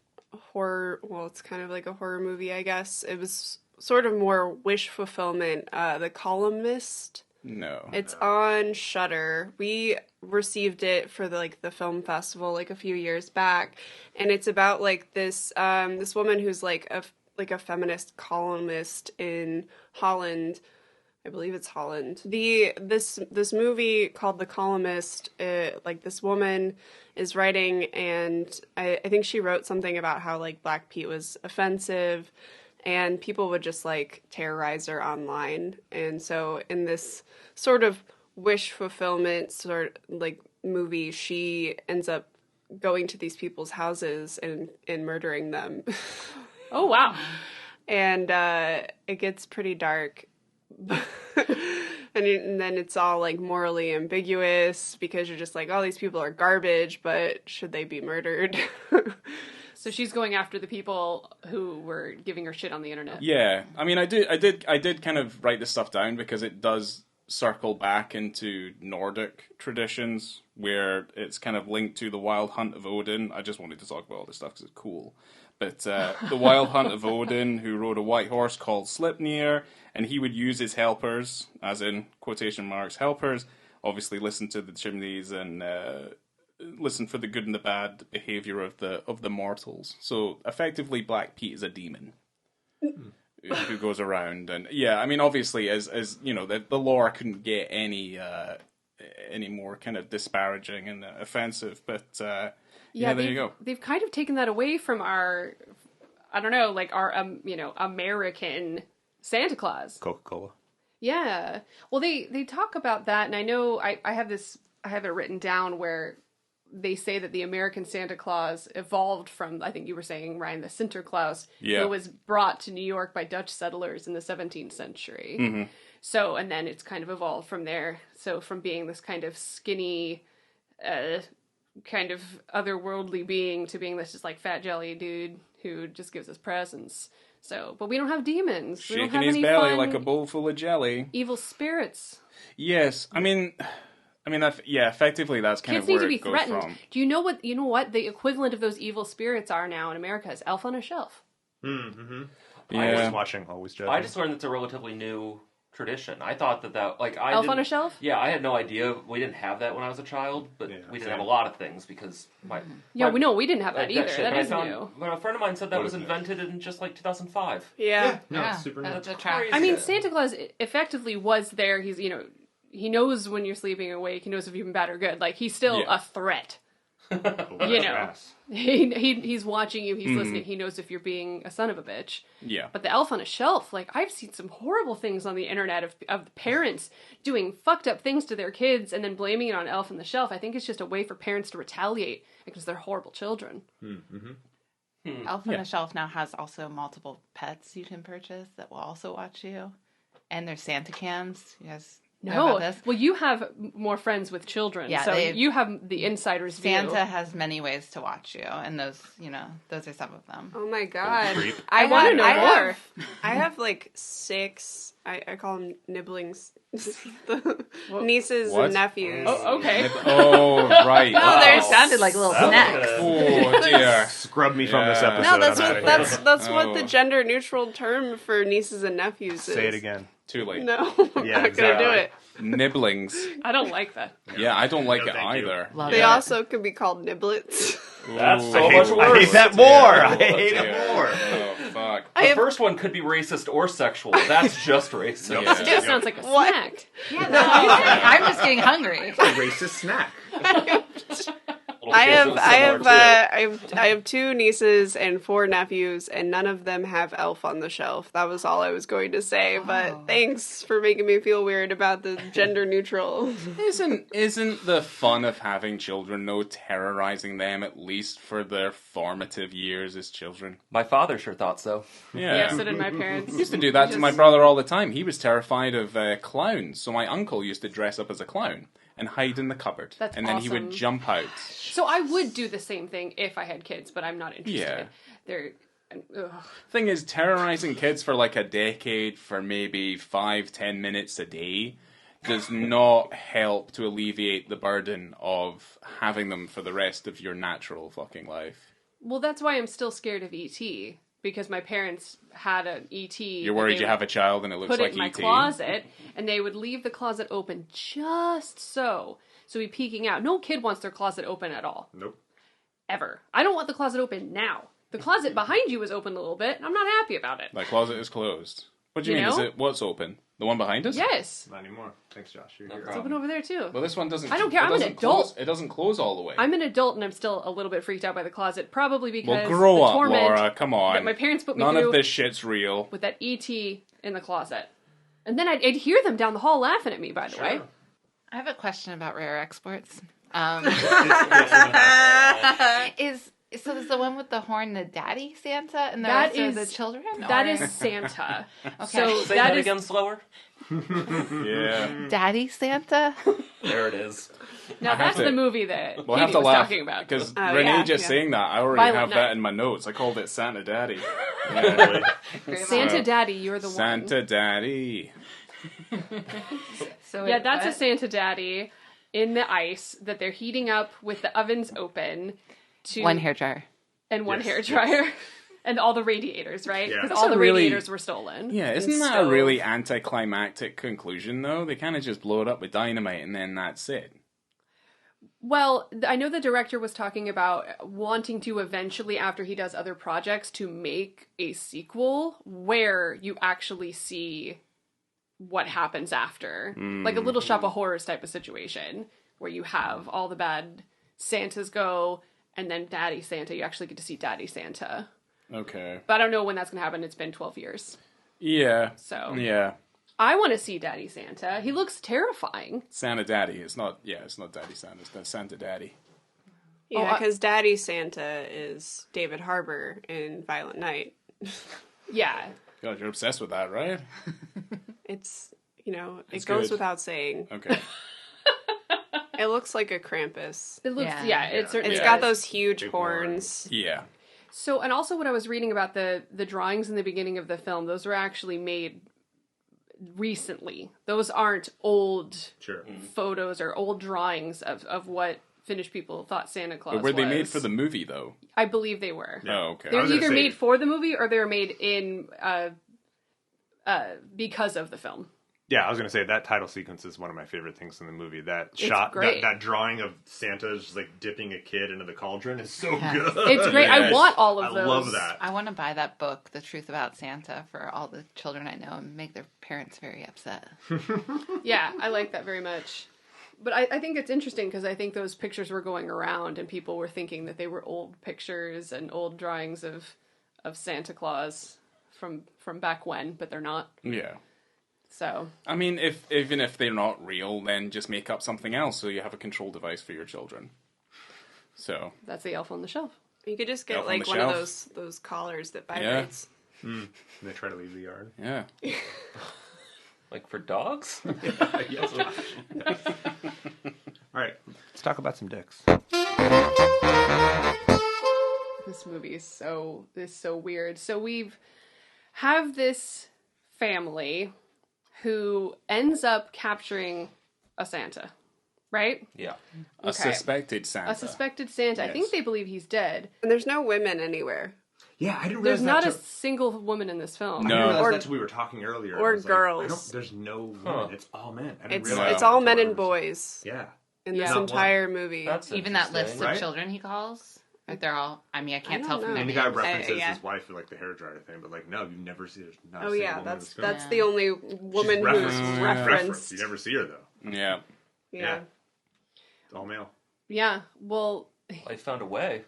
horror? Well, it's kind of like a horror movie, I guess. It was sort of more wish fulfillment. The Columnist. No. It's on Shudder. We received it for the film festival like a few years back, and it's about like this woman who's like a feminist columnist in Holland. I believe it's Holland. This movie called The Columnist, like this woman is writing, and I think she wrote something about how like Black Pete was offensive, and people would just like terrorize her online. And so in this sort of wish fulfillment sort of like movie, she ends up going to these people's houses and murdering them. Oh, wow. And it gets pretty dark. And then it's all like morally ambiguous because you're just like, oh, these people are garbage, but should they be murdered? So she's going after the people who were giving her shit on the internet. Yeah, I mean, I did kind of write this stuff down because it does circle back into Nordic traditions where it's kind of linked to the Wild Hunt of Odin. I just wanted to talk about all this stuff because it's cool. But the Wild Hunt of Odin, who rode a white horse called Sleipnir, and he would use his helpers, as in quotation marks, helpers, obviously listen to the chimneys and listen for the good and the bad behavior of the mortals. So effectively, Black Pete is a demon who goes around, and yeah, I mean, obviously, as you know, the lore couldn't get any more kind of disparaging and offensive, but yeah, there you go. They've kind of taken that away from our, I don't know, like our American Santa Claus. Coca-Cola. Yeah, well, they talk about that, and I know I have it written down where they say that the American Santa Claus evolved from, I think you were saying, Ryan, the Sinterklaas, who was brought to New York by Dutch settlers in the 17th century. Mm-hmm. So, and then it's kind of evolved from there. So from being this kind of skinny, kind of otherworldly being to being this just like fat jelly dude who just gives us presents. So, but we don't have demons. We don't Shaking have his any belly fun like a bowl full of jelly. evil spirits. Yes, I mean, effectively that's kind Kids of need where to be it goes threatened. from. Do you know what the equivalent of those evil spirits are now in America is Elf on a Shelf. Mm-hmm. Yeah. Always watching, always judging. I just learned it's a relatively new tradition. I thought that like I Elf didn't- on a Shelf? Yeah, I had no idea. We didn't have that when I was a child, but we didn't have a lot of things because Yeah, we didn't have that either. shit, That but is new. But a friend of mine said that What was is invented in just like 2005. Yeah. No, Yeah, it's super that's new. a trap. I mean, Santa Claus effectively was there. He's, he knows when you're sleeping awake. He knows if you've been bad or good. Like, he's still a threat. You know, he's watching you. He's listening. He knows if you're being a son of a bitch. Yeah. But the Elf on a Shelf, like, I've seen some horrible things on the internet of parents doing fucked up things to their kids and then blaming it on Elf on the Shelf. I think it's just a way for parents to retaliate because they're horrible children. Mm-hmm. Elf on the Shelf now has also multiple pets you can purchase that will also watch you. And there's Santa cans. You guys know No, about this? well, you have more friends with children, Yeah, so you have the insider's view. Santa has many ways to watch you, and those are some of them. Oh my god. Creep. I want to know more. I have like 6, I call them nibblings, the nieces What? and nephews. Oh, okay. Oh, right. Oh, they sounded like little snacks. Oh, dear. Scrub me from this Yeah. episode. No, that's I'm what outta that's here. that's what the Oh. gender neutral term for nieces and nephews is. Say it again. Too late. No, I'm Yeah, not gonna do exactly. it. Nibblings. I don't like that. Yeah, I don't like No, it thank you. either. Love They it. also could be called niblets. That's Ooh. so I much hate, worse. I hate that more. I hate dear. it more. Oh, fuck. The first one could be racist or sexual. That's just racist. Nope. Yeah. It just sounds like a What? snack. Yeah, no, I'm just getting hungry. Racist snack. A little I have 2 nieces and 4 nephews, and none of them have Elf on the Shelf. That was all I was going to say. But thanks for making me feel weird about the gender neutral. Isn't the fun of having children, though, terrorizing them at least for their formative years as children? My father sure thought so. Yeah, so did my parents. I used to do that to my brother all the time. He was terrified of clowns, so my uncle used to dress up as a clown and hide in the cupboard. That's and then he would awesome. jump out. So I would do the same thing if I had kids, but I'm not interested. Yeah. They're... Ugh. Thing is, terrorizing kids for like a decade for maybe 5-10 minutes a day does not help to alleviate the burden of having them for the rest of your natural fucking life. Well, that's why I'm still scared of E.T., because my parents had an E.T. You're worried you have a child and it looks put like it in my E.T. closet, and they would leave the closet open just so he'd peeking out. No kid wants their closet open at all. Nope. Ever. I don't want the closet open now. The closet behind you is open a little bit, and I'm not happy about it. My closet is closed. What do you mean? know? Is it what's open? The one behind us? Yes. Not anymore. Thanks, Josh. You're No here. It's open over there, too. Well, this one doesn't. I don't care. it I'm an doesn't adult. Close, it doesn't close all the way. I'm an adult, and I'm still a little bit freaked out by the closet, probably because Well, grow the up, torment Laura. Come on. that my parents put me None through of this shit's real. with that E.T. in the closet. And then I'd hear them down the hall laughing at me, by the way. I have a question about rare exports. Is the one with the horn the daddy Santa and the That rest are is- the children? That or- is Santa. Okay. So Say that that is again slower. Yeah. Daddy Santa. There it is. now I have that's to- the movie that We'll have Katie to was laugh talking about. because Oh, Renee yeah, just yeah. saying that. I already Violent have Night. that in my notes. I called it Santa Daddy. Yeah. Santa Daddy, you're the one. Santa Daddy. So Yeah, that's a Santa Daddy in the ice that they're heating up with the ovens open to one hair dryer. and one Yes, hair dryer and all the radiators, right? Yeah. Because That's all a the really- radiators were stolen. Yeah, And isn't that a stove. really anticlimactic conclusion, though? They kind of just blow it up with dynamite and then that's it. Well, I know the director was talking about wanting to eventually, after he does other projects, to make a sequel where you actually see what happens after. Like a Little Shop of Horrors type of situation, where you have all the bad Santas go, and then Daddy Santa, you actually get to see Daddy Santa. Okay. But I don't know when that's going to happen. It's been 12 years. Yeah. So Yeah. I want to see Daddy Santa. He looks terrifying. Santa Daddy. It's not Daddy Santa. It's Santa Daddy. Yeah, I- because Daddy Santa is David Harbour in Violent Night. Yeah. God, you're obsessed with that, right? It's, it It's goes good. without saying. Okay. It looks like a Krampus. It looks, Yeah. it certainly It's Yeah. got those huge Big horns. Yeah. So, and also what I was reading about the drawings in the beginning of the film, those were actually made recently. Those aren't old Sure. photos or old drawings of what Finnish people thought Santa Claus But were they made was. for the movie, though? I believe they were. Yeah. Oh, okay. They were I was gonna either say- made for the movie or they were made in because of the film. Yeah, I was gonna say that title sequence is one of my favorite things in the movie. That It's shot, great. that drawing of Santa just like dipping a kid into the cauldron is so good. It's great. I Yes. want all of I those. love that. I want to buy that book, The Truth About Santa, for all the children I know and make their parents very upset. Yeah, I like that very much. But I think it's interesting because I think those pictures were going around and people were thinking that they were old pictures and old drawings of Santa Claus from back when, but they're not. Yeah. So I mean, even if they're not real, then just make up something else so you have a control device for your children. So, that's the elf on the shelf. You could just get Elf on like the one of Shelf. those collars that vibrates. And they try to leave the yard. yeah. Like for dogs? Yes. All right, let's talk about some dicks. This movie is so weird. So have this family who ends up capturing a Santa, right? Yeah. A Okay. suspected Santa. A suspected Santa. I Yes. think they believe he's dead. And there's no women anywhere. Yeah, I didn't There's realize not a that. single woman in this film. No. I didn't realize Or- that till we were talking earlier. or I was like, girls. there's no women. Huh. It's all men. I didn't It's realize it's that all until men I and was- boys Yeah. Yeah. in this Not one. entire movie. That's Even that list interesting. of Right? children he calls, like they're all. I mean, I can't I tell don't from know. their And the names. guy references yeah. his wife in like the hairdryer thing, but like no, you never see her. Not Oh a single yeah, woman in that's this film. that's Yeah. the only woman She's who's referenced. referenced. You never see her though. Yeah. Yeah. It's all male. Yeah. Well, I found a way.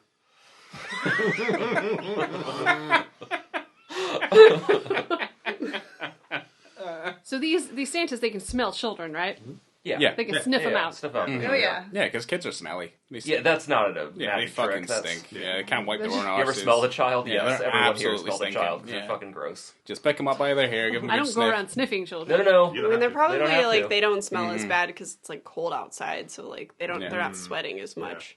So these Santas, they can smell children, right? Yeah. Yeah. They can sniff them out. Sniff out. Oh yeah. Yeah, because kids are smelly. They Yeah, that's not a yeah, they magic fucking trick. That's- stink. Yeah, they can't wipe their own You ever arses. smell the child? Yeah, Yes, they're everyone here absolutely smells the stinking. child because Yeah. they're fucking gross. Just pick them up by their hair, give them a I good don't sniff. go around sniffing children. No. You I don't mean, they're have to. probably They don't have like to. they don't smell as bad because it's like cold outside, so like they're not sweating as much.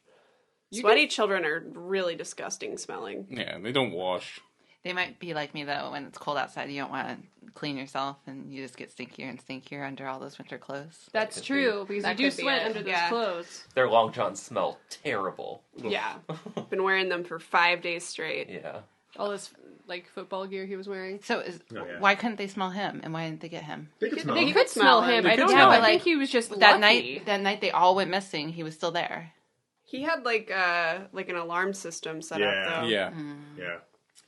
Sweaty children are really disgusting smelling. Yeah, they don't wash. They might be like me though. When it's cold outside, you don't want to clean yourself, and you just get stinkier and stinkier under all those winter clothes. That's Could true, because That you do could be sweat it, under those yeah. clothes. Their long johns smell terrible. Yeah, been wearing them for 5 days straight. Yeah. All this, like, football gear he was wearing. So, yeah. why couldn't they smell him, and why didn't they get him? They could smell They them. could smell him. They I could don't smell know. him. I think he was just That lucky. night they all went missing. He was still there. He had like an alarm system set up though. Yeah. Yeah.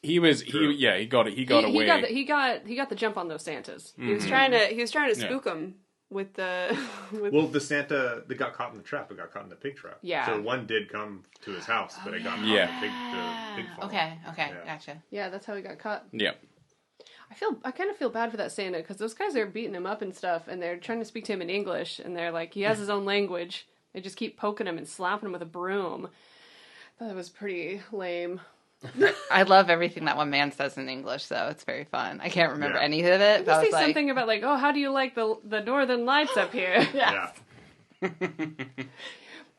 He was True. he got it. He got away. He got the jump on those Santas. He was trying to spook him with the. Well, the Santa that got caught in the trap, it got caught in the pig trap. Yeah. So one did come to his house, but it got caught Yeah. in the pig farm. Okay, Yeah. gotcha. Yeah, that's how he got caught. Yeah. I kind of feel bad for that Santa because those guys are beating him up and stuff, and they're trying to speak to him in English, and they're like, he has his own language. They just keep poking him and slapping him with a broom. I thought it was pretty lame. I love everything that one man says in English, though. It's very fun. I can't remember Yeah. any of it, Did but I you was say like, something about like, oh, how do you like the northern lights up here? Yeah.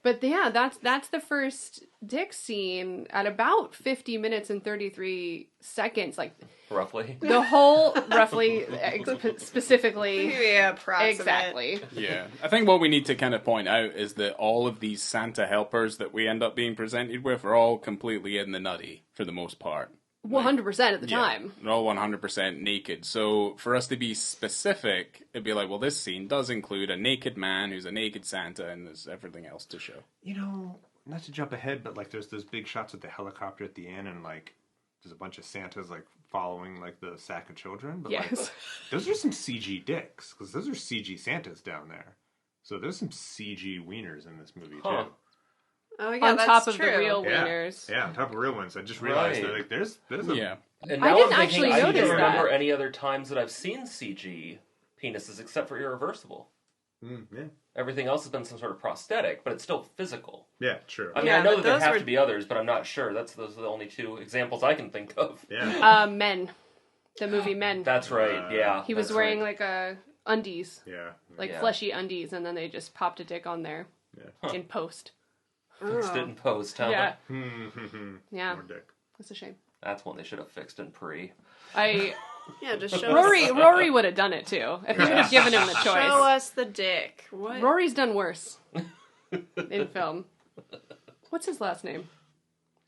But yeah, that's the first Dick scene at about 50 minutes and 33 seconds. Like Roughly. the whole, roughly, specifically, Yeah, approximate. exactly. Yeah. I think what we need to kind of point out is that all of these Santa helpers that we end up being presented with are all completely in the nutty for the most part. 100% at the time. They're all 100% naked. So for us to be specific, it'd be like, well, this scene does include a naked man who's a naked Santa, and there's everything else to show. You know, not to jump ahead, but like there's those big shots of the helicopter at the end, and like there's a bunch of Santas like following like the sack of children. But like, Yes. those are some CG dicks, because those are CG Santas down there. So there's some CG wieners in this movie Huh. too. Oh yeah, On that's top of true. the real Yeah, wieners. yeah, on top of real ones. I just realized Right. that like there's a Yeah. And I now didn't I'm actually thinking, I notice can't remember that. any other times that I've seen CG penises except for Irreversible. yeah, Everything else has been some sort of prosthetic, but it's still physical. yeah, true. I mean, Yeah, I know but that there those have were- to be others, but I'm not sure. Those are the only two examples I can think of. Yeah, Men. The movie Men. That's right. Yeah, He was that's wearing right. like undies. yeah. Like Yeah. fleshy undies, and then they just popped a dick on there Yeah. in post. Fixed it in post, huh? Yeah. Yeah. Yeah. More dick. That's a shame. That's one they should have fixed in pre. Yeah, just show Rory would have done it too if he would have given him the Show choice. us the dick. What? Rory's done worse in film. What's his last name?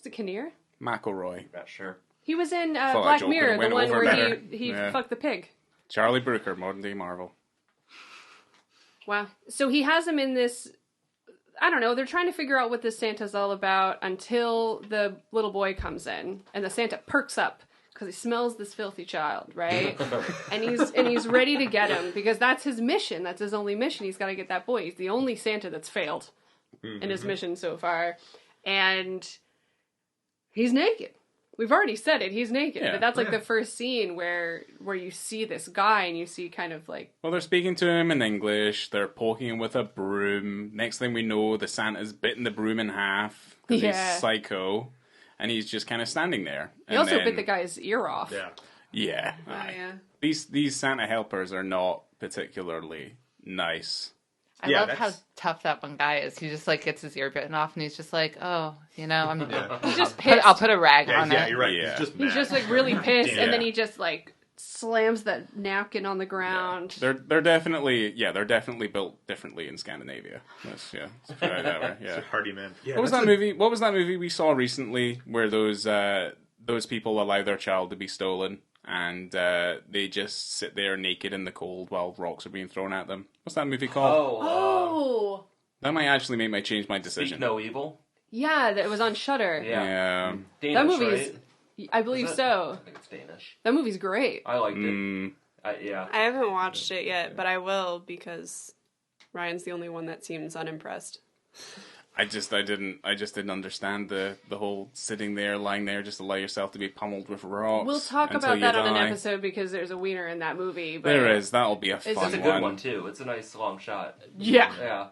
Is it Kinnear? McElroy. Not sure. He was in Thought I Black joked Mirror, and the went one over where better. he Yeah. fucked the pig. Charlie Brooker, modern day Marvel. Wow. So he has him in this. I don't know. They're trying to figure out what this Santa's all about until the little boy comes in, and the Santa perks up because he smells this filthy child, right? and he's ready to get him because that's his mission. That's his only mission. He's got to get that boy. He's the only Santa that's failed in his mission so far, and he's naked. We've already said it. He's naked, Yeah. but that's like the first scene where you see this guy and you see kind of like Well, they're speaking to him in English. They're poking him with a broom. Next thing we know, the Santa's bitten the broom in half because Yeah. he's psycho, and he's just kind of standing there. he also bit the guy's ear off. Yeah. Yeah. Oh, yeah. These Santa helpers are not particularly nice. I Yeah, love how that's- tough that one guy is. He just like gets his ear bitten off, and he's just like, "Oh, I'm He's just pissed. I'll put a rag Yeah, on yeah, it." you're right. Yeah. He's just He's mad. just like really pissed, and then Yeah. he just like slams the napkin on the ground. They're definitely built differently in Scandinavia. Let's put it that way. Yeah. Hardy man. Yeah, What was that movie? What was that movie we saw recently where those people allow their child to be stolen and they just sit there naked in the cold while rocks are being thrown at them? What's that movie called? Oh, That might actually make me change my decision. Speak No Evil. yeah, that was on Shudder. Yeah. Yeah. Danish, That movie right? is, I believe Is it? so. I think it's Danish. That movie's great. I liked it. Mm, Yeah. I haven't watched it yet, but I will because Ryan's the only one that seems unimpressed. I just didn't understand the whole sitting there, lying there, just allow yourself to be pummeled with rocks. We'll talk until about you that on an die. episode because there's a wiener in that movie. But There is. That'll be a fun It's It's a good one too. It's a nice long shot. Yeah. Yeah.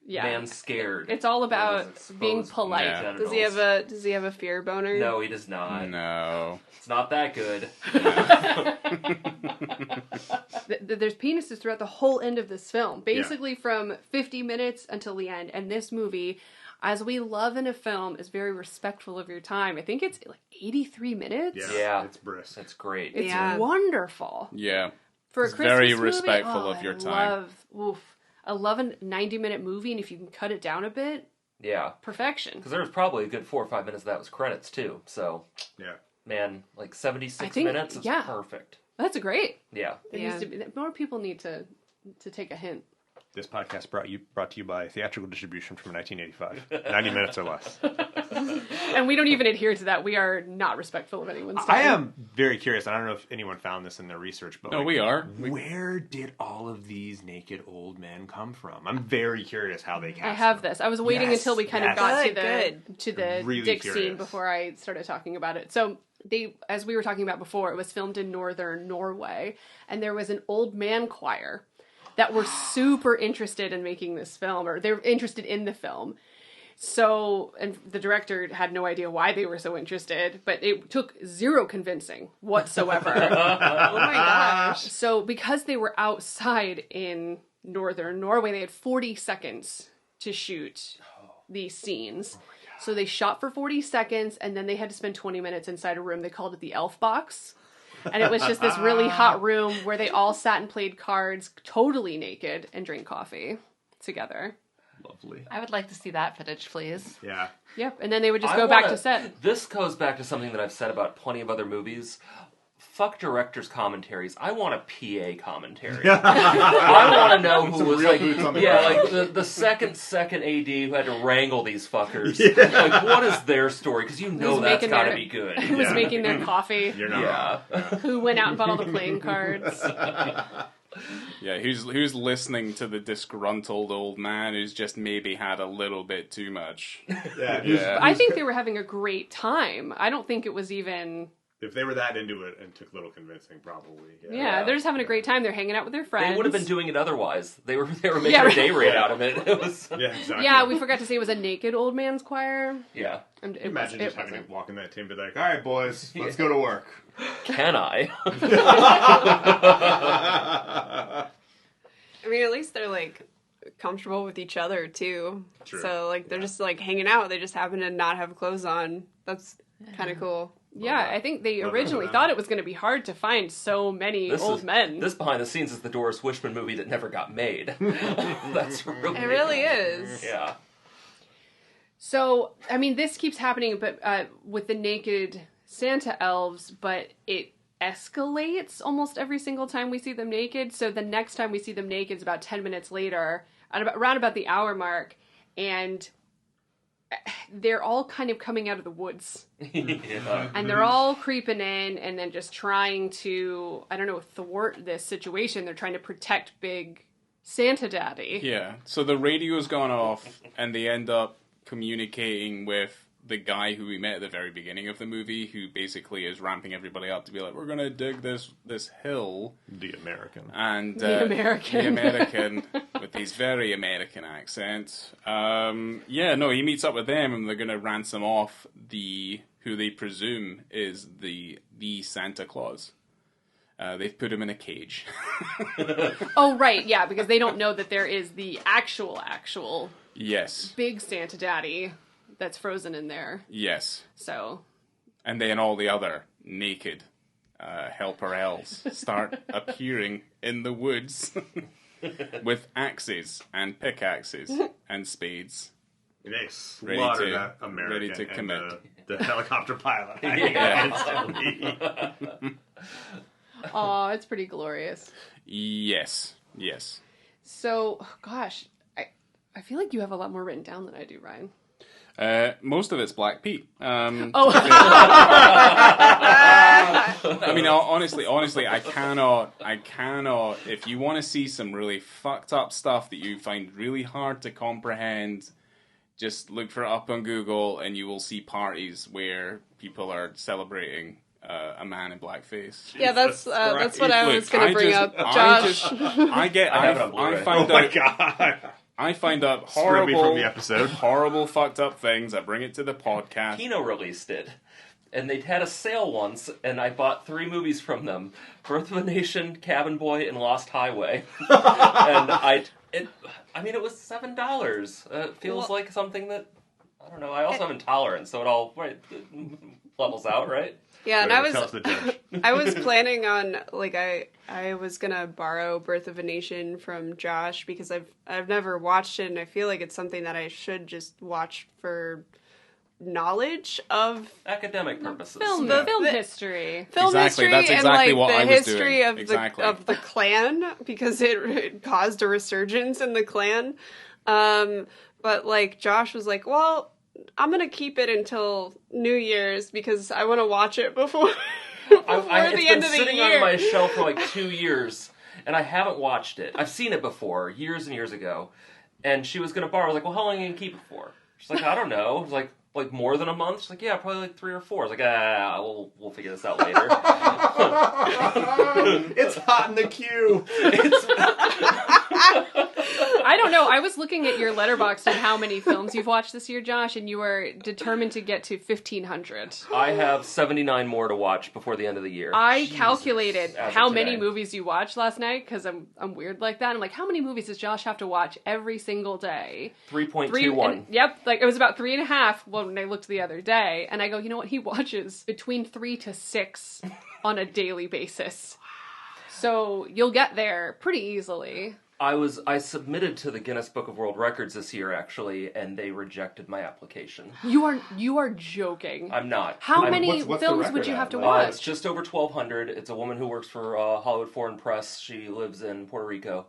Yeah. Man's scared. It's all about With his being exposed polite. Yeah. genitals. Does he have a fear boner? No, he does not. No. It's not that good. There's penises throughout the whole end of this film. Basically from 50 minutes until the end. And this movie, as we love in a film, is very respectful of your time. I think it's like 83 minutes. Yeah. It's brisk. That's great. It's Yeah. wonderful. Yeah. For a It's Christmas very movie, respectful of your time. I love a 90-minute movie, and if you can cut it down a bit, Yeah. perfection. Because there was probably a good 4 or 5 minutes of that was credits too. So, Yeah. man, like 76 I think- minutes is yeah. perfect. That's great. Yeah. There needs to be, more people need to take a hint. This podcast brought to you by theatrical distribution from 1985. 90 minutes or less. And we don't even adhere to that. We are not respectful of anyone's time. I am very curious. I don't know if anyone found this in their research, but No, we are. Where did all of these naked old men come from? I'm very curious how they cast I have them. this. I was waiting Yes, until we kind of yes. got Good. to the Really dick curious. scene before I started talking about it. So as we were talking about before, it was filmed in northern Norway, and there was an old man choir that were super interested in making this film, or they're interested in the film. So, and the director had no idea why they were so interested, but it took zero convincing whatsoever. Oh my gosh. So because they were outside in northern Norway, they had 40 seconds to shoot these scenes. So they shot for 40 seconds, and then they had to spend 20 minutes inside a room. They called it the Elf Box. And it was just this really hot room where they all sat and played cards totally naked and drank coffee together. Lovely. I would like to see that footage, please. Yeah. Yep, and then they would just I go back wanna- to set. This goes back to something that I've said about plenty of other movies. Fuck directors' commentaries. I want a PA commentary. I want to know who Some was real like, boots on the yeah, ground. like the second AD who had to wrangle these fuckers. Like, what is their story? Because you know Who's that's making got to their- be good. Who was Yeah. making their coffee, You're not Yeah. wrong. who went out and bought all the playing cards. Yeah, who's listening to the disgruntled old man who's just maybe had a little bit too much? Yeah. Yeah. I think they were having a great time. I don't think it was even... If they were that into it and took little convincing, probably. Yeah, they're just having a great time. They're hanging out with their friends. They would have been doing it otherwise. They were making Yeah, a right. day rate out of it. It was Yeah, exactly. Yeah, we forgot to say it was a naked old man's choir. yeah. And Imagine just having wasn't. to walk in that team and be like, all right, boys, let's go to work. Can I? I mean, at least they're like comfortable with each other too. True. So like they're just like hanging out. They just happen to not have clothes on. That's kind of cool. Yeah, I think they Love originally that. thought it was going to be hard to find so many old men. This behind the scenes is the Doris Wishman movie that never got made. That's really It really is. Yeah. So, I mean, this keeps happening, but with the naked Santa elves, but it escalates almost every single time we see them naked. So the next time we see them naked is about 10 minutes later, around about the hour mark, and they're all kind of coming out of the woods. Yeah. And they're all creeping in and then just trying to, I don't know, thwart this situation. They're trying to protect big Santa Daddy. Yeah, so the radio's gone off, and they end up communicating with the guy who we met at the very beginning of the movie, who basically is ramping everybody up to be like, we're gonna dig this hill, The American. and The American. the American with these very American accents. He meets up with them, and they're gonna ransom off who they presume is the Santa Claus. They've put him in a cage. Oh, right, yeah, because they don't know that there is the actual Yes, big Santa Daddy that's frozen in there. yes. So, And then all the other naked helper elves start appearing in the woods with axes and pickaxes and spades. And they Ready slaughtered to- that American ready to and commit. the helicopter pilot. Yeah. aw, it's pretty glorious. Yes. So, gosh, I feel like you have a lot more written down than I do, Ryan. Most of it's Black Pete. Oh, I mean, honestly, I cannot. If you want to see some really fucked up stuff that you find really hard to comprehend, just look for it up on Google, and you will see parties where people are celebrating a man in blackface. Yeah, that's what I was Look, going to bring just- up, Josh. I find Oh my out god. I find out Screw me horrible, from the episode. horrible, fucked up things. I bring it to the podcast. Kino released it, and they had a sale once, and I bought 3 movies from them: Birth of a Nation, Cabin Boy, and Lost Highway. And it was $7. It feels like something that, I don't know. I also have intolerance, so it all levels out, right? Yeah, and Whatever tells the judge. I was planning on, like, I was gonna borrow Birth of a Nation from Josh because I've never watched it, and I feel like it's something that I should just watch for knowledge of Academic purposes. Film history. film Exactly, history that's and exactly like what the I was history doing. of Exactly. the Klan because it caused a resurgence in the Klan. But like Josh was like, well, I'm gonna keep it until New Year's because I want to watch it before It's the end been of the sitting year. on my shelf for like 2 years, and I haven't watched it. I've seen it before, years and years ago, and she was going to borrow. I was like, well, how long are you going to keep it for? She's like, I don't know. I was like more than a month? She's like, yeah, probably like 3 or 4. I was like, we'll figure this out later. It's hot in the queue. I don't know. I was looking at your letterbox and how many films you've watched this year, Josh, and you were determined to get to 1,500. I have 79 more to watch before the end of the year. I calculated As of how today. many movies you watched last night because I'm weird like that. I'm like, how many movies does Josh have to watch every single day? 3.21. Yep, like it was about 3.5 when I looked the other day, and I go, you know what? He watches between 3 to 6 on a daily basis, so you'll get there pretty easily. I submitted to the Guinness Book of World Records this year, actually, and they rejected my application. You are joking. I'm not. How many what's the films would record you at? have to Like, watch? It's just over 1,200. It's a woman who works for Hollywood Foreign Press. She lives in Puerto Rico.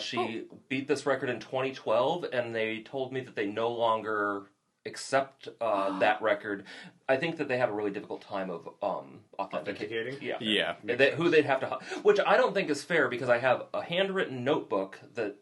She beat this record in 2012, and they told me that they no longer accept that record. I think that they have a really difficult time of authenticating. Authenticating? Yeah. Yeah. Who they'd have to... Which I don't think is fair, because I have a handwritten notebook that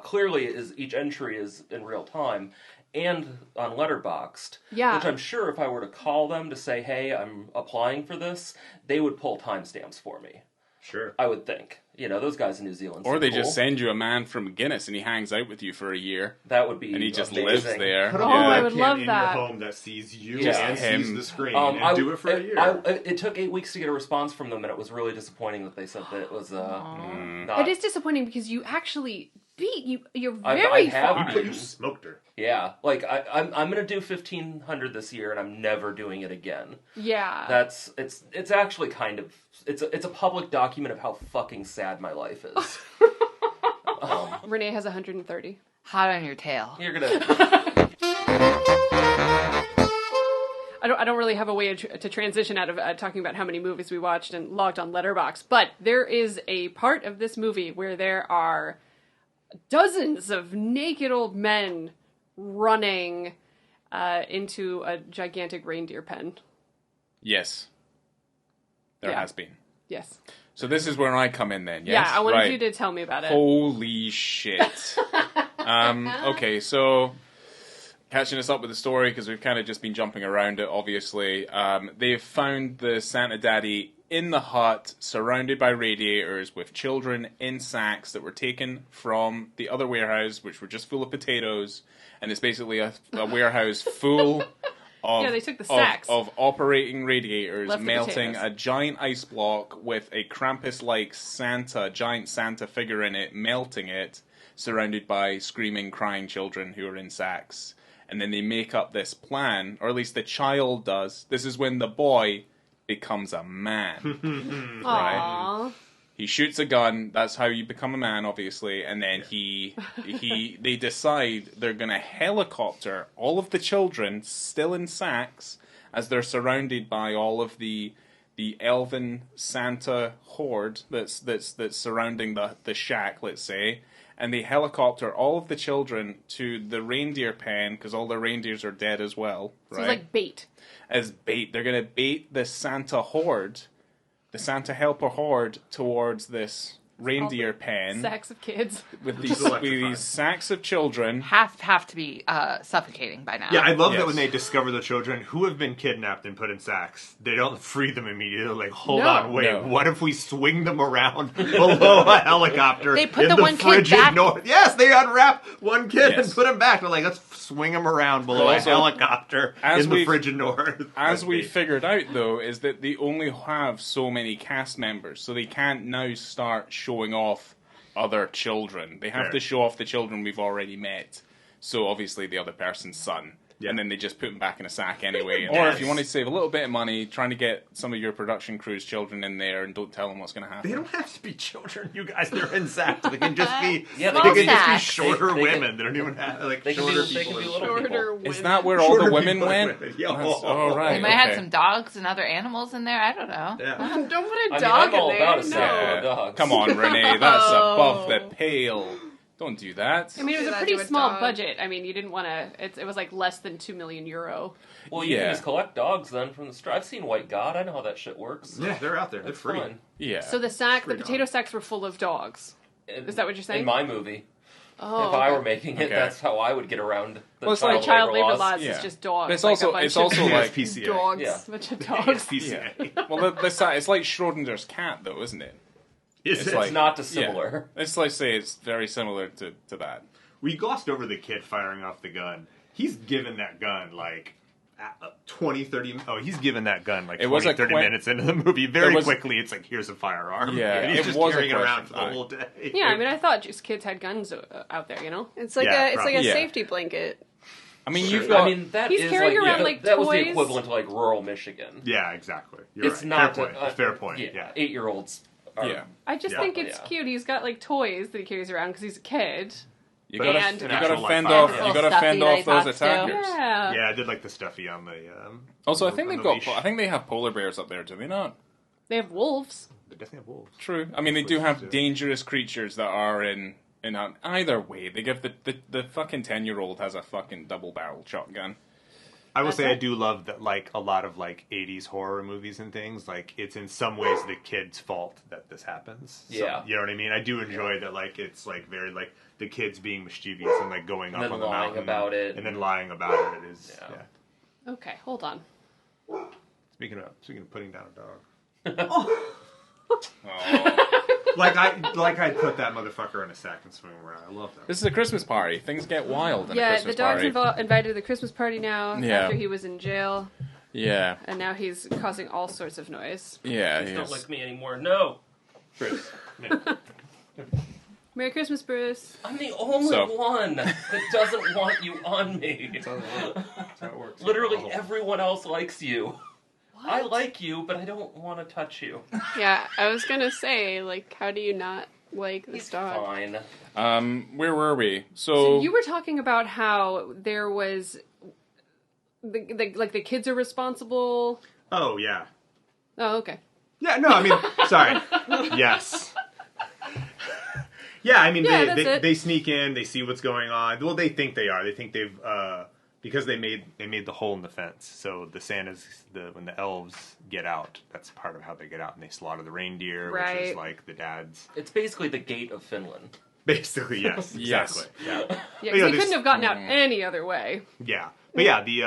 clearly is each entry is in real time, and on Letterboxd. Yeah. Which I'm sure if I were to call them to say, hey, I'm applying for this, they would pull timestamps for me. Sure. I would think. You know, those guys in New Zealand. Or seem they cool. just send you a man from Guinness and he hangs out with you for a year That would be and he just amazing. lives there. Put a Oh, I would webcam love in that. your home that sees you Yeah. and Him. sees the screen and do it for a year. It took 8 weeks to get a response from them, and it was really disappointing that they said that it was not. It is disappointing because you actually beat you. You're I very have far. been. You smoked her. Yeah, like I'm gonna do 1,500 this year, and I'm never doing it again. Yeah. It's actually kind of it's a public document of how fucking sad my life is. Renee has 130. Hot on your tail. You're gonna. I don't really have a way to transition out of talking about how many movies we watched and logged on Letterboxd, but there is a part of this movie where there are dozens of naked old men running into a gigantic reindeer pen. Yes. There Yeah. has been. Yes. So this is where I come in then, yes? Yeah, I wanted Right. you to tell me about it. Holy shit. Okay, so catching us up with the story, because we've kind of just been jumping around it, obviously. They've found the Santa Daddy in the hut, surrounded by radiators, with children in sacks that were taken from the other warehouse, which were just full of potatoes. And it's basically a warehouse full of, Yeah, they took the sacks. of operating radiators, Left the melting potatoes. a giant ice block with a Krampus-like giant Santa figure in it, melting it, surrounded by screaming, crying children who are in sacks. And then they make up this plan, or at least the child does. This is when the boy becomes a man. Aww. He shoots a gun. That's how you become a man, obviously. And then they decide they're going to helicopter all of the children still in sacks as they're surrounded by all of the elven Santa horde that's surrounding the shack, let's say. And they helicopter all of the children to the reindeer pen because all the reindeers are dead as well. So Right? it's like bait. As bait. They're going to bait the Santa horde, the Santa helper horde, towards this reindeer pen Sacks of kids. with electrifying. these sacks of children. Have to be suffocating by now. Yeah, I love Yes. that when they discover the children who have been kidnapped and put in sacks, they don't free them immediately. They're like, hold No. on, wait, No. what if we swing them around below a helicopter They put in the the one kid frigid back- north? Yes, they unwrap one kid Yes. and put him back. They're like, let's swing him around below a Also, helicopter as in the we've- frigid north. As we Like, figured out, though, is that they only have so many cast members, so they can't now start showing off other children. They have Fair. to show off the children we've already met. So obviously the other person's son. Yeah. And then they just put him back in a sack anyway. Or if you want to save a little bit of money, trying to get some of your production crew's children in there and don't tell them what's going to happen. They don't have to be children, you guys. They're in sacks. They can just be. Yeah, they Small can just be sacks. shorter They women. can- They don't even have like They can be, shorter they people. can be in little shorter people. Shorter Is that where all Shorter the women people went? women. Yeah. That's- oh, right. They might have okay. some dogs and other animals in there. I don't know. Yeah. Don't put a I mean, dog I'm all in about there. a sack full Yeah. of dogs. Come on, Renee. That's Oh. above the pale. Don't do that. I mean, it was Do a that pretty to a small dog. budget. I mean, you didn't want to. It was like less than €2 million. Well, you Yeah. can just collect dogs then from the store. I've seen White God. I know how that shit works. Yeah, they're out there. They're It's free. fun. Yeah. So the Free potato dog. sacks were full of dogs. Is that what you're saying? In my movie. Oh, If I okay. were making it, Okay. that's how I would get around the Well, it's child, like Child labor laws. laws Yeah. is just dogs. But it's like also- a bunch it's of also Yeah, like- it's PCA. dogs. Yeah. A bunch of It's dogs. PCA. Well, it's like Schrodinger's cat, though, isn't it? Is It's it? like- It's not Yeah. dissimilar. Let's like say it's very similar to that. We glossed over the kid firing off the gun. He's given that gun like 20, 30... Oh, he's given that gun like It 20, was a 30 quick- minutes into the movie. Very It was- quickly, it's like, here's a firearm. Yeah, and he's it just was a carrying it quick- around for the whole day. Yeah, I mean, I thought just kids had guns out there, you know? It's like Yeah, a probably. Yeah. safety blanket. I mean, Sure. you've got... I mean, that He's is carrying like, around, yeah, like, that was the toys. equivalent to like rural Michigan. Yeah, exactly. You're It's right. not Fair point. Fair point. Yeah. 8-year-olds. Are, Yeah. I just Yeah. think it's Yeah. cute. He's got like toys that he carries around because he's a kid. You But gotta, and- you An gotta actual, like, fend fire. off. Yeah. You gotta Stuffy fend that off he those talks to. attackers. Yeah. Yeah, I did like the stuffy on the... Also, I on think the they've got. leash. I think they have polar bears up there. Do they not? They have wolves. They definitely have wolves. True. I mean, they do have dangerous creatures that are in. Either way, they give the fucking 10-year-old has a fucking double-barreled shotgun. I will That's say I right. do love that, like, a lot of, like, 80s horror movies and things, like, it's in some ways the kid's fault that this happens. So, Yeah. you know what I mean? I do enjoy that, like, it's, like, very, like, the kids being mischievous and, like, going And up then on the lying mountain. about it. And then lying about it is, Yeah. yeah. Okay, hold on. Speaking of putting down a dog. Oh. Like I'd put that motherfucker in a sack and swing him around. I love that. This is a Christmas party. Things get wild in a Yeah, Christmas the dog's party. invited to the Christmas party now Yeah. after he was in jail, Yeah, and now he's causing all sorts of noise. yeah. Please don't yes. lick me anymore. No. Chris. Merry Christmas, Bruce. I'm the only So- one that doesn't want you on me. That's how it works. Literally everyone else likes you. I like you, but I don't want to touch you. Yeah, I was gonna say, like, how do you not like this He's dog? fine. Where were we? So you were talking about how there was the kids are responsible. Oh, yeah. Oh, okay. Yeah, no, I mean, sorry. Yes. Yeah, I mean, Yeah, that's it. they sneak in, they see what's going on. Well, they think they are. They think they've because they made the hole in the fence. So the Santas, when the elves get out, that's part of how they get out, and they slaughter the reindeer, which Right. is like the dad's. It's basically the gate of Finland. Basically, yes, Yes. exactly. Yeah, Yeah, 'cause Yeah, they there's- couldn't have gotten out any other way. yeah. But yeah, the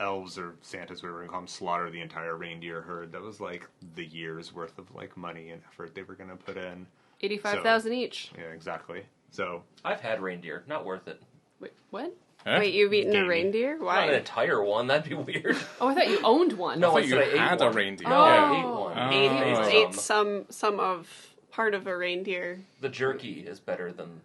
elves or Santas, whatever you call them, slaughter the entire reindeer herd. That was like the year's worth of like money and effort they were going to put in. 85,000 each. Yeah, exactly. So I've had reindeer. Not worth it. Wait, what? Huh? Wait, you've eaten a Gamey. reindeer? Not an Why? entire one. That'd be weird. Oh, I thought you owned one. No, I I thought said you I ate had a one. reindeer. No, Oh. I ate one. Oh. Ate some of part of a reindeer. The jerky is better than.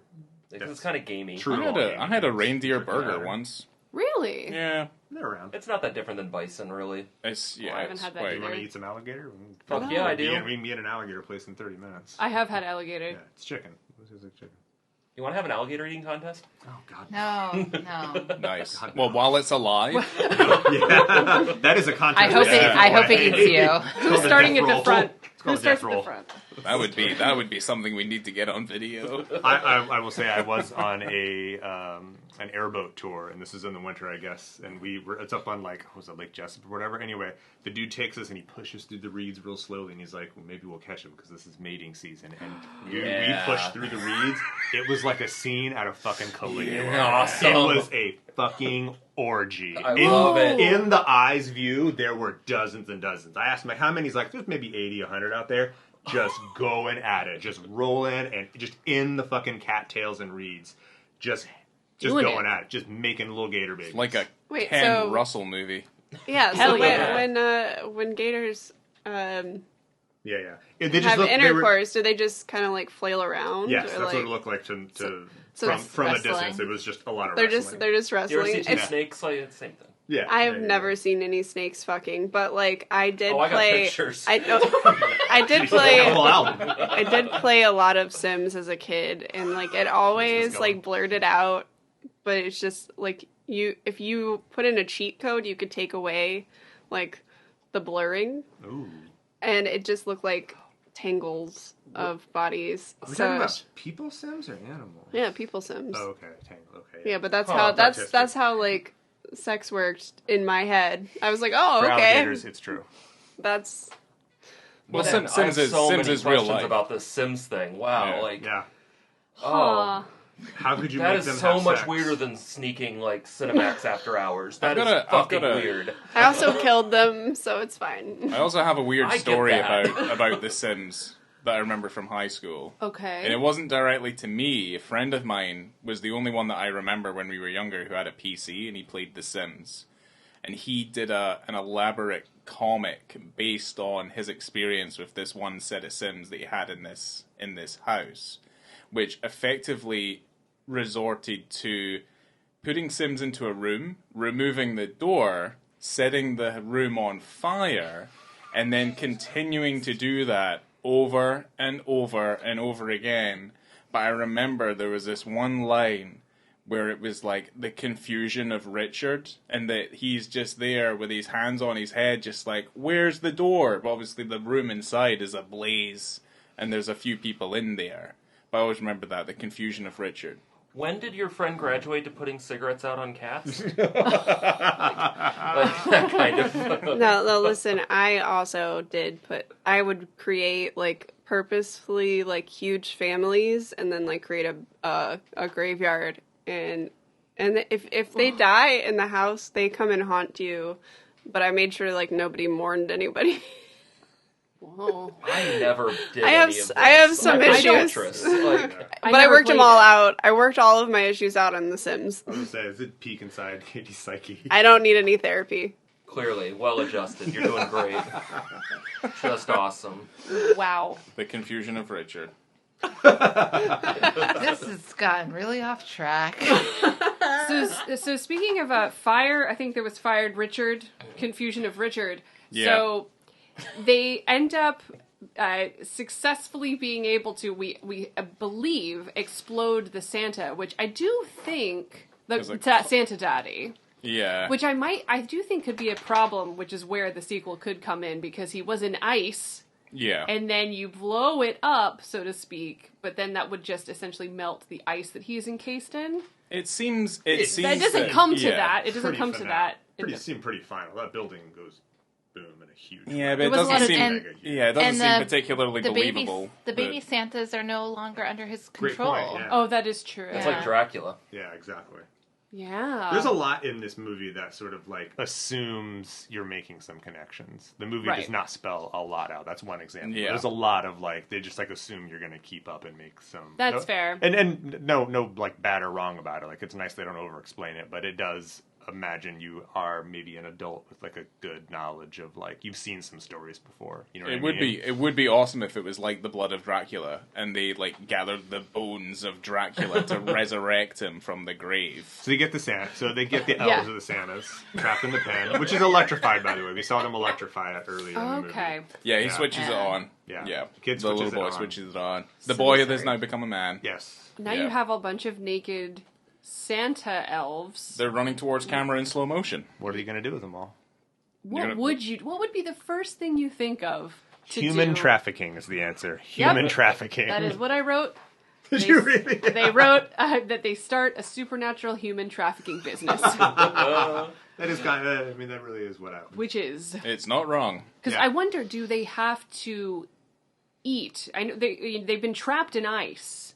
Because it's kind of gamey. True. I had a reindeer burger Yeah. once. Really? Yeah, they're around. It's not that different than bison, really. it's I haven't it's had that quite- You either. want to eat some alligator? Fuck yeah, I do. We can be at an alligator place in 30 minutes. I have had alligator. Yeah, it's chicken. This is a chicken. You want to have an alligator eating contest? Oh God. No. Nice. God, Well, no. while it's alive, Yeah, that is a contest. I hope it- I it eats you. Who's starting at the front? It's Who called a starts death at the roll. front? That would be something we need to get on video. I will say I was on an airboat tour, and this is in the winter, I guess. And it's up on was it Lake Jessup or whatever? Anyway, the dude takes us and he pushes through the reeds real slowly, and he's like, well, maybe we'll catch him because this is mating season. And we pushed through the reeds. It was like a scene out of fucking Caligula. Awesome. It was a fucking orgy. I love it. In the eyes view, there were dozens and dozens. I asked him, how many? He's like, there's maybe 80, 100 out there. Just going at it. Just rolling and just in the fucking cattails and reeds. Just Doing going it. at it. Just making little gator babies. Like a Wait, Ken so- Russell movie. Yeah, Hell so yeah. when gators Yeah. They just have look, intercourse, do they just kind of like flail around? Yes, or, that's like, what it looked like so from a wrestling. distance. It was just a lot of they're wrestling. just You ever wrestling. see two It's- snakes? Like, it's the same thing. Yeah. I have yeah, never seen any snakes fucking, but like I did I got play. pictures. I did The play. whole album. I did play a lot of Sims as a kid, and like it always like blurted out, but it's just like if you put in a cheat code, you could take away like the blurring, Ooh. and it just looked like tangles of bodies. Are we So talking about people Sims or animals? yeah, people Sims. Oh, okay. Tangle. Okay. Yeah, but that's Oh, how artistic. that's how like sex worked in my head. I was like, oh, For okay, alligators, it's true. that's Well, Man, Sims I have is so Sims many is real questions life. about this Sims thing. Wow, Yeah. like Yeah. Huh. How could you that make is them so have much sex? weirder than sneaking like Cinemax after hours. That is I've fucking got a- weird. I also killed them, so it's fine. I also have a weird I get story that. about The Sims that I remember from high school. Okay. And it wasn't directly to me. A friend of mine was the only one that I remember when we were younger who had a PC, and he played The Sims. And he did an elaborate comic based on his experience with this one set of Sims that he had in this house, which effectively resorted to putting Sims into a room, removing the door, setting the room on fire, and then continuing to do that over and over and over again. But I remember there was this one line where it was like the confusion of Richard, and that he's just there with his hands on his head, just like, where's the door? But obviously the room inside is ablaze, and there's a few people in there. But I always remember that, the confusion of Richard. When did your friend graduate to putting cigarettes out on cats? like that kind of. No, listen, I also I would create like purposefully like huge families and then like create a graveyard, and if they die in the house, they come and haunt you, but I made sure like nobody mourned anybody. Whoa. I never did I have any of this. I have some I'm a issues. psychiatrist. Like, But I never worked them played all it. out. I worked all of my issues out on The Sims. I was gonna say, is it peek inside Katie's psyche? I don't need any therapy. clearly, well adjusted. You're doing great. Just awesome. Wow. The confusion of Richard. This has gotten really off track. So speaking of fire, I think there was Fired Richard, confusion of Richard. Yeah. So they end up successfully being able to, we believe, explode the Santa, which I do think There's a- Santa Daddy. Yeah. Which I do think could be a problem, which is where the sequel could come in, because he was in ice, Yeah. and then you blow it up, so to speak, but then that would just essentially melt the ice that he's encased in. It seems. That doesn't come to yeah. that. It doesn't Pretty come to finale. that. Seemed pretty final. That building goes boom in a huge Yeah, but way. it was a lot doesn't of- seem. and- Yeah, it doesn't and seem the- particularly believable. The baby that- Santas are no longer under his Great control. point, yeah. Oh, that is true. It's Yeah. like Dracula. Yeah, exactly. Yeah. There's a lot in this movie that sort of like assumes you're making some connections. The movie Right. does not spell a lot out. That's one example. Yeah. There's a lot of like they just like assume you're going to keep up and make some. That's fair. And no like bad or wrong about it. Like it's nice they don't over explain it, but it does imagine you are maybe an adult with like a good knowledge of like you've seen some stories before. You know what I mean? It would be awesome if it was like the blood of Dracula, and they like gathered the bones of Dracula to resurrect him from the grave. So they get the Santa. So they get the elves Yeah. or the Santas trapped in the pen, which is electrified, by the way. We saw them electrify it earlier in the movie. Okay. Yeah, he Yeah. switches it on. Yeah. Yeah. Kid The little switches it boy on. switches it on. The So boy has sorry. now become a man. Yes. Now Yeah. you have a bunch of naked Santa elves. They're running towards camera in slow motion. What are you going to do with them all? What would be the first thing you think of Human do. trafficking is the answer. Yep. Human trafficking. That is what I wrote. Did you really? They wrote that they start a supernatural human trafficking business, That is kind of. I mean, that really is what I. which is It's not wrong. because Yeah. I wonder, do they have to eat? I know they've been trapped in ice,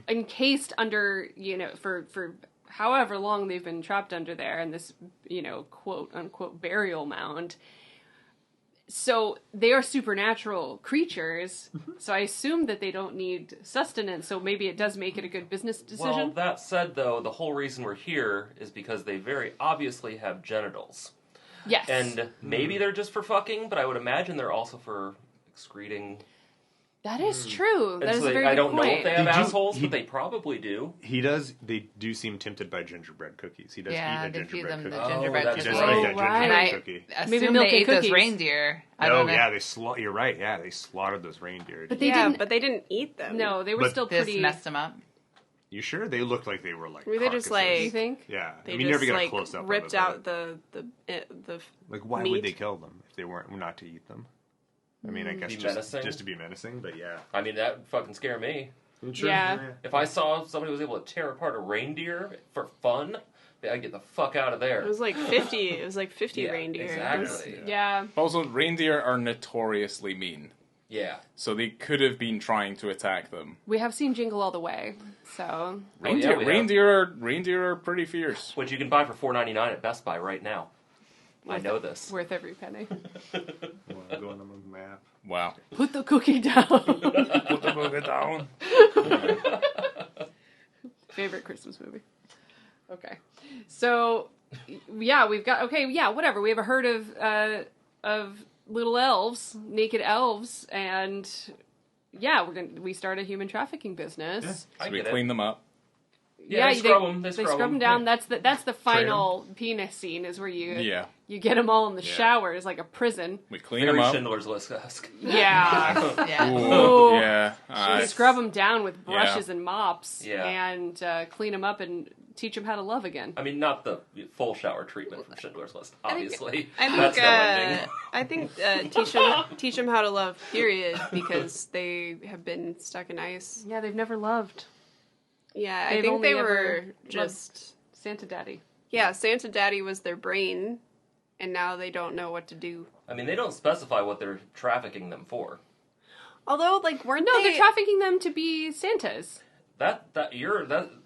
encased under for however long they've been trapped under there in this quote unquote burial mound. So they are supernatural creatures. So I assume that they don't need sustenance. So maybe it does make it a good business decision. Well, that said, though, the whole reason we're here is because they very obviously have genitals. Yes. And maybe they're just for fucking, but I would imagine they're also for excreting. That is true. And That is so a very I good don't know point. if they have Did you- assholes, but they probably do. He does. They do seem tempted by gingerbread cookies. He does Yeah, eat a they feed gingerbread them cookie. the Oh, gingerbread that's He cookies. does right. eat that Oh, right. And gingerbread I cookie. assume Maybe they milk and ate those cookies. reindeer. I Oh don't know. yeah, you're right. Yeah, they slaughtered those reindeer. But they yeah, didn't. but they didn't eat them. No, they were But still This pretty. messed them up. You sure? They looked like they were like. Maybe they just, carcasses. Do you think? Yeah, They I mean, you just never get a like close up. ripped out the Like, why meat. would they kill them if they weren't not to eat them? I mean, I guess Be just menacing? to be menacing, but yeah. I mean, that would fucking scare me. Yeah. If I saw somebody was able to tear apart a reindeer for fun, I'd get the fuck out of there. It was like 50. It was like 50 Yeah, reindeer. exactly. Yeah. Also, reindeer are notoriously mean. Yeah. So they could have been trying to attack them. We have seen Jingle All the Way, so Reindeer, we have. reindeer are pretty fierce. Which you can buy for $4.99 at Best Buy right now. I know this. worth every penny. Well, go on the map. Wow. Put the cookie down. Put the movie down. Favorite Christmas movie. Okay, so yeah, we've got whatever. We have a herd of little elves, naked elves, and yeah, we start a human trafficking business. I So we get it. clean them up. Yeah, they scrub 'em, they scrub 'em. down. That's the final penis scene is where you Yeah. you get them all in the Yeah. shower. It's like a prison. We clean Very them up. Schindler's List-esque. Yeah. Yeah. Ooh, Ooh. yeah. You scrub them down with brushes Yeah. and mops, Yeah. and clean them up and teach them how to love again. I mean, not the full shower treatment from Schindler's List, obviously. I That's think no ending. I think teach them how to love. Period, because they have been stuck in ice. Yeah, they've never loved Yeah, They've I think only they ever were loved- just Santa Daddy. Santa Daddy was their brain, and now they don't know what to do. I mean, they don't specify what they're trafficking them for. Although, like, weren't No, they? they're trafficking them to be Santas. That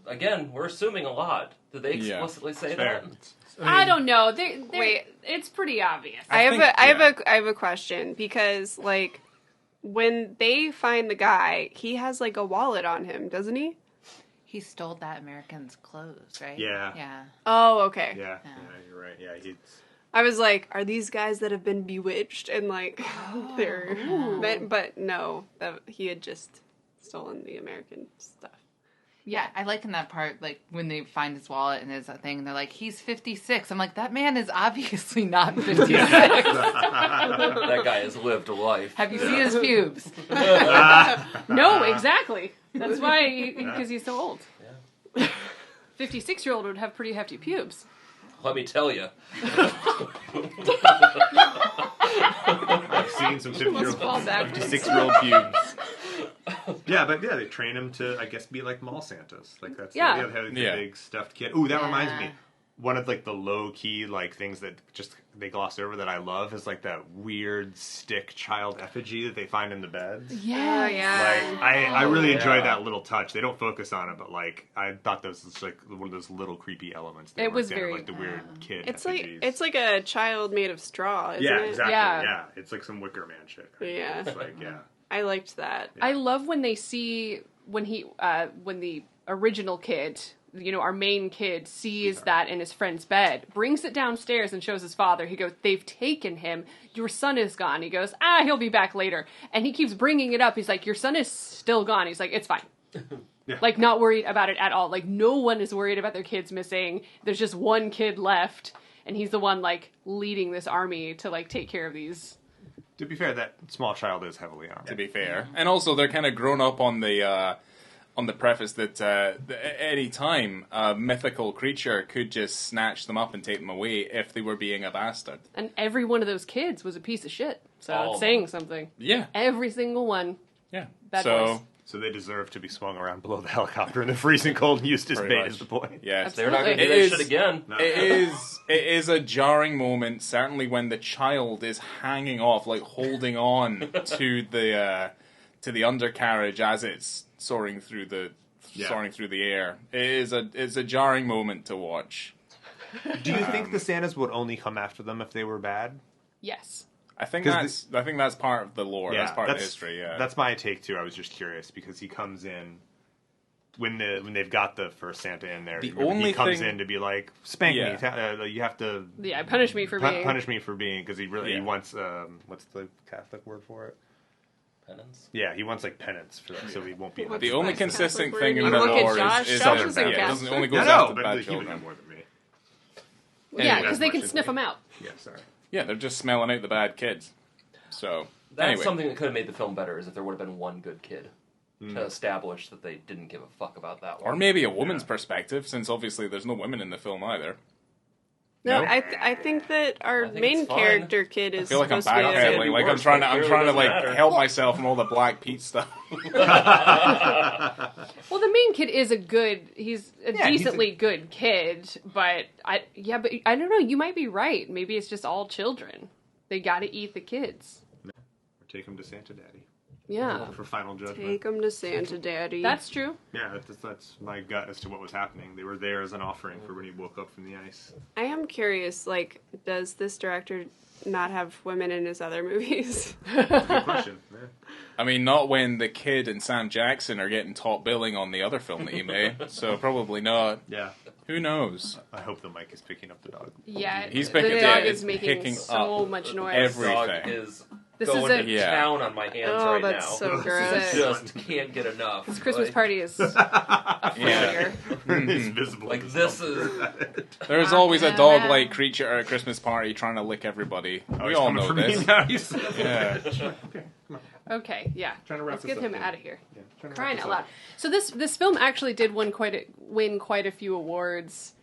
again, we're assuming a lot. Did they Yeah. explicitly say Fair. that? I don't know. They're, Wait. it's pretty obvious. I have think- I have a question, because like when they find the guy, he has like a wallet on him, doesn't he? He stole that American's clothes, right? Yeah. Yeah. Oh, okay. Yeah, you're right. Yeah, I was like, are these guys that have been bewitched and like they're but no, that he had just stolen the American stuff. Yeah, I like in that part, like, when they find his wallet and there's that thing, and they're like, he's 56. I'm like, that man is obviously not 56. That guy has lived a life. Have you seen his pubes? No, exactly. That's why, because he's so old. 56-year-old would have pretty hefty pubes. Let me tell you. I've seen some fall backwards. 56-year-old pubes. Yeah, but yeah, they train him to, I guess, be like mall Santas. Like that's Yeah. the idea of having the Yeah. big stuffed kid. Ooh, that Yeah. reminds me. One of like the low key like things that just they gloss over that I love is like that weird stick child effigy that they find in the beds. Yeah, Like I really enjoyed yeah. that little touch. They don't focus on it, but like I thought this was like one of those little creepy elements. They It was worked in, very- like the weird kid. It's effigies. like a child made of straw, isn't yeah, it? exactly. Yeah. Yeah. It's like some Wicker Man shit. Right? Yeah. It's like yeah. I liked that. I love when they see when the original kid, our main kid, sees that in his friend's bed, brings it downstairs and shows his father. He goes, "They've taken him. Your son is gone." He goes, "He'll be back later." And he keeps bringing it up. He's like, "Your son is still gone." He's like, "It's fine." Yeah. Like, not worried about it at all. Like, no one is worried about their kids missing. There's just one kid left, and he's the one like leading this army to like take care of these. To be fair, that small child is heavily armed. To be fair, and also they're kind of grown up on the preface that at any time a mythical creature could just snatch them up and take them away if they were being a bastard. And every one of those kids was a piece of shit. So All it's of saying them. something. Yeah. Every single one. Yeah. Bad so boys. So they deserve to be swung around below the helicopter in the freezing cold and used as Pretty bait much. is the point. yes, They're not going to do It that is- shit again. No. it is a jarring moment, certainly when the child is hanging off, like holding on to the undercarriage as it's soaring through the air. It's a jarring moment to watch. Do you think the Santas would only come after them if they were bad? Yes. I think 'Cause that's part of the lore. That's part of the history. Yeah. That's my take too. I was just curious because he comes in when they've got the first Santa in there. The remember, only he comes thing- in to be like, spank Yeah. me. You have to Yeah, punish me for being... punish me for being, because he Yeah. wants what's the Catholic word for it? Penance. Yeah, he wants like penance for that, so he won't be. What's the only Nice consistent Catholic thing word. in the Look at lore Josh. is Josh that is a it Catholic. doesn't only goes I know, after but bad he would children. know more than me. Yeah, Anyway. because they can That's sniff much them out. Yeah, sorry. Yeah, they're just smelling out the bad kids. So That's anyway, something that could have made the film better, is if there would have been one good kid to establish that they didn't give a fuck about that one. or maybe a woman's perspective, since obviously there's no women in the film either. No, No? I think that our I think main it's fine. character kid is I feel like I'm supposed to be backpedaling. backpedaling. Like I'm worse, trying to, but it I'm clearly trying to doesn't like matter. help myself from all the Black Pete stuff. Well, the main kid is he's a Yeah, he's decently good kid, but I don't know, you might be right. Maybe it's just all children. They gotta eat the kids. Or take him to Santa Daddy Yeah. for final judgment. Take him to Santa Daddy. That's true. Yeah, that's my gut as to what was happening. They were there as an offering for when he woke up from the ice. I am curious, like, does this director not have women in his other movies? Good question. Yeah. I mean, not when the kid and Sam Jackson are getting top billing on the other film that he made. So probably not. Yeah. Who knows? I hope the mic is picking up the dog. Yeah, He's the picking- dog yeah, is making picking so up much noise. everything. Dog is This going is to Yeah. town on my hands Oh, right that's now. so gross. Just can't get enough. This Christmas Like- party is a Yeah. failure. It's visible. Like, this is... There's always a dog-like creature at a Christmas party trying to lick everybody. We all know this. Yeah. Okay, yeah. Trying to wrap Let's this get up, him then. out of here. Yeah, trying to wrap Crying this out up. loud. So this film actually did win quite a few awards.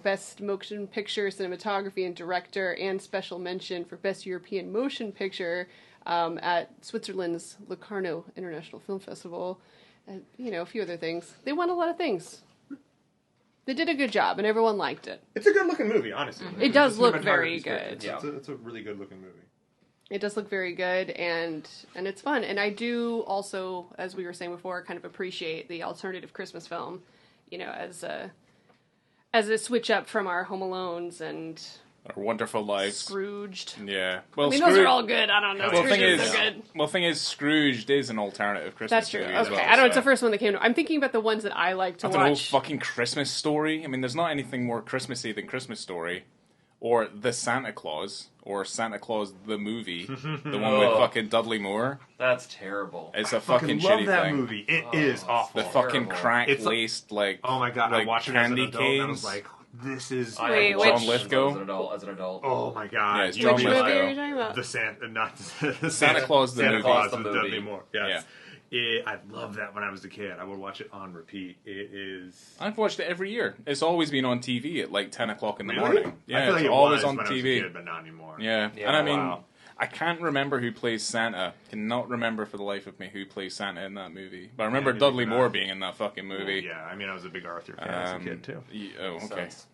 Best motion picture, cinematography, and director, and special mention for best European motion picture at Switzerland's Locarno International Film Festival. And, a few other things. They won a lot of things. They did a good job, and everyone liked it. It's a good looking movie, honestly. It does The look cinematography's very great. good. It's a really good looking movie. It does look very good, and it's fun. And I do also, as we were saying before, kind of appreciate the alternative Christmas film, as a switch up from our Home Alones and Our Wonderful Lives. Scrooged. Yeah. Well, I mean, those Scrooge- are all good. I don't know. Well, Scrooge thing is is, so good. Scrooged is an alternative Christmas That's true. movie Okay, as well, I know it's so- the first one that came to. I'm thinking about the ones that I like to That's an old watch. fucking Christmas Story. I mean, there's not anything more Christmassy than Christmas Story, or The Santa Claus, or Santa Claus the movie, the one with Oh. fucking Dudley Moore. That's terrible. It's a Fucking fucking love shitty that thing. movie. It is awful. The fucking Terrible. crack It's like- laced like Oh my god! I like watched it as an candy adult and I canes. was like, "This is." I Wait, have which- watched John it Lithgow? as an adult. Oh my god! Yeah, it's You John Which should- movie Lithgow. are you talking about? The Santa, not Santa Claus the Santa movie. Claus The with movie. Dudley Moore. Yes. I loved that when I was a kid. I would watch it on repeat. It is. I've watched it every year. It's always been on TV at like 10 o'clock in the Really? morning. I Yeah, feel like it's it always was on when I was a TV. kid, but not anymore. Yeah. Yeah, And I mean, wow. I can't remember who plays Santa. Cannot remember for the life of me who plays Santa in that movie. But I remember neither Dudley can I. Moore being in that fucking Well, movie. yeah, I mean, I was a big Arthur fan as a kid too. Oh, okay. Sucks.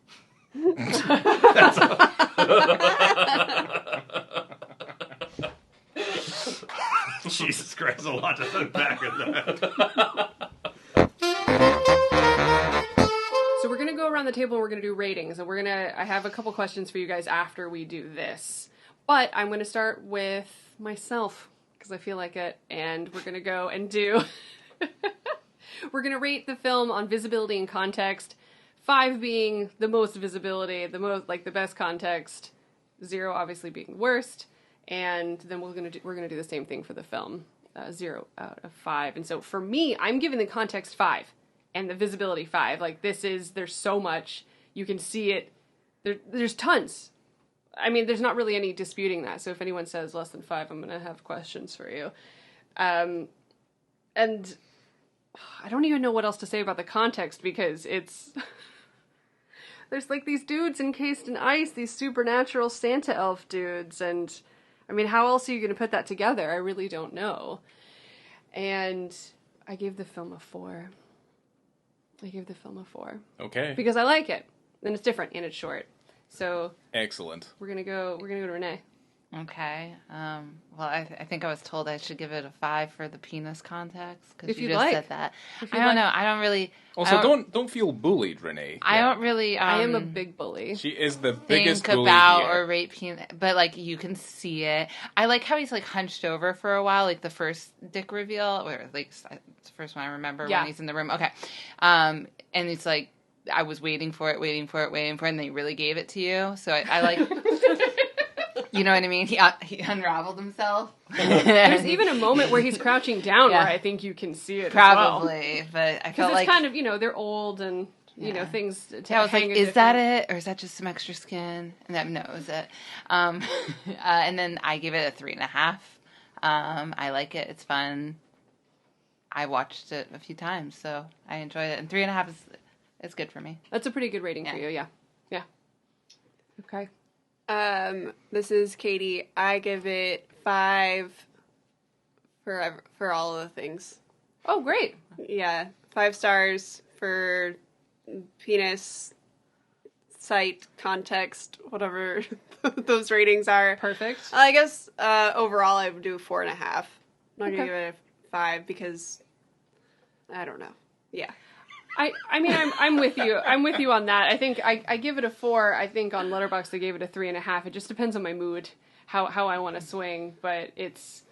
Jesus Christ, a lot to unpack in that. So we're gonna go around the table and we're gonna do ratings, and I have a couple questions for you guys after we do this. But I'm gonna start with myself because I feel like it, and we're gonna go and do. We're gonna rate the film on visibility and context. 5 being the most visibility, the best context. 0 obviously being the worst, and then we're gonna do the same thing for the film. 0 out of 5, and so for me, I'm giving the context 5. And the visibility 5. Like, there's so much. You can see it. There's tons. I mean, there's not really any disputing that. So if anyone says less than 5, I'm going to have questions for you. And I don't even know what else to say about the context because it's... There's like these dudes encased in ice, these supernatural Santa elf dudes, and I mean, how else are you going to put that together? I really don't know. And I gave the film a 4. Okay. Because I like it. And it's different and it's short. So Excellent. we're gonna go to Renee. Okay. Well, I think I was told I should give it a 5 for the penis context because If you you'd just like. said that. If I you'd don't like. know. I don't really. Also, I don't feel bullied, Renee. I don't really. I am a big bully. She is the biggest think bully about here. or rate penis, but like you can see it. I like how he's like hunched over for a while, like the first dick reveal, or like it's the first one I remember Yeah. when he's in the room. Okay, and it's like I was waiting for it, and they really gave it to you. So I like. You know what I mean? He unraveled himself. There's even a moment where he's crouching down Yeah. where I think you can see it. Probably, but I Because felt it's like kind of, they're old and, Yeah. things. yeah, I was like, hang is that different- it, or is that just some extra skin? And that, no, it was it. And then I gave it a 3.5. I like it; it's fun. I watched it a few times, so I enjoyed it. And 3.5 is good for me. That's a pretty good rating Yeah. for you, yeah. Yeah. Okay. This is Katie. I give it 5 for all of the things. Oh, great. Yeah, 5 stars for penis, site, context, whatever those ratings are. Perfect. I guess overall I would do 4.5. I'm not Okay. gonna give it a 5 because I don't know. Yeah. I mean, I'm with you. I'm with you on that. I think I give it a 4. I think on Letterboxd I gave it a 3.5. It just depends on my mood, how I want to swing. But it's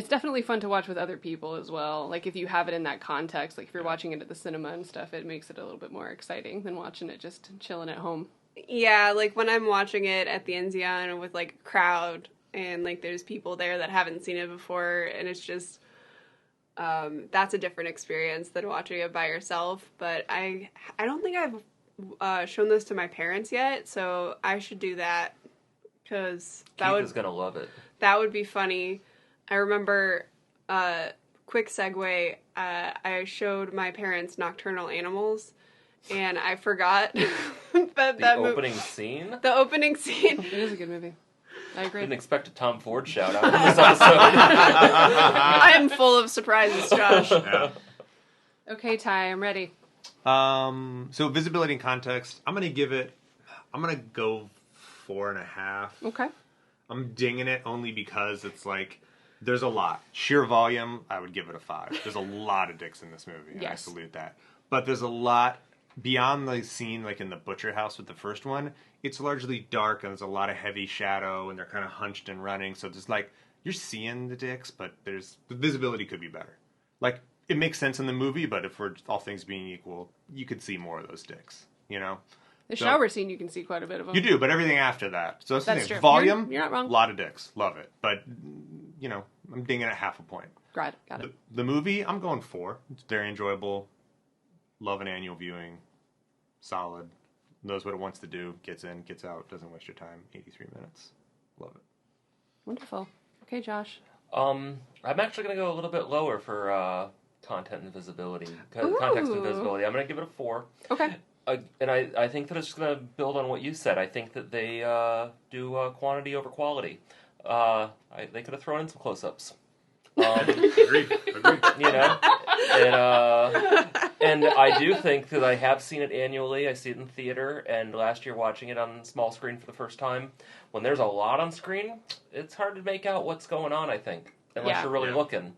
definitely fun to watch with other people as well. Like if you have it in that context, like if you're watching it at the cinema and stuff, it makes it a little bit more exciting than watching it just chilling at home. Yeah, like when I'm watching it at the Enzian with like a crowd and like there's people there that haven't seen it before and it's just that's a different experience than watching it by yourself. But I don't think I've shown this to my parents yet, so I should do that because Keith is gonna love it. that would be funny. I remember, quick segue, I showed my parents Nocturnal Animals, and I forgot that The opening scene. the opening scene. It is a good movie. I agree. Didn't expect a Tom Ford shout out in this episode. I am full of surprises, Josh. Yeah. Okay, Ty, I'm ready. So visibility and context, I'm gonna go 4.5. Okay. I'm dinging it only because it's like there's a lot. Sheer volume, I would give it a 5. There's a lot of dicks in this movie, and I Yes. salute that. But there's a lot beyond the scene, like in the butcher house with the first one. It's largely dark, and there's a lot of heavy shadow, and they're kind of hunched and running. So there's like you're seeing the dicks, but the visibility could be better. Like it makes sense in the movie, but if we're all things being equal, you could see more of those dicks. You know. The So- shower scene, you can see quite a bit of them. You do, but everything after that. So that's the That's thing. true. Volume, You're not wrong. a lot of dicks. Love it. But, I'm dinging it half a point. Got it. The movie, I'm going 4. It's very enjoyable. Love an annual viewing. Solid. Knows what it wants to do. Gets in, gets out. Doesn't waste your time. 83 minutes. Love it. Wonderful. Okay, Josh. I'm actually gonna go a little bit lower for content and visibility. Context and Ooh. visibility. I'm gonna give it a 4. Okay. And I think that it's going to build on what you said. I think that they do quantity over quality. They could have thrown in some close-ups. Agreed. You know? And I do think that I have seen it annually. I see it in theater, and last year watching it on small screen for the first time, when there's a lot on screen, it's hard to make out what's going on, I think, unless Yeah. you're really looking.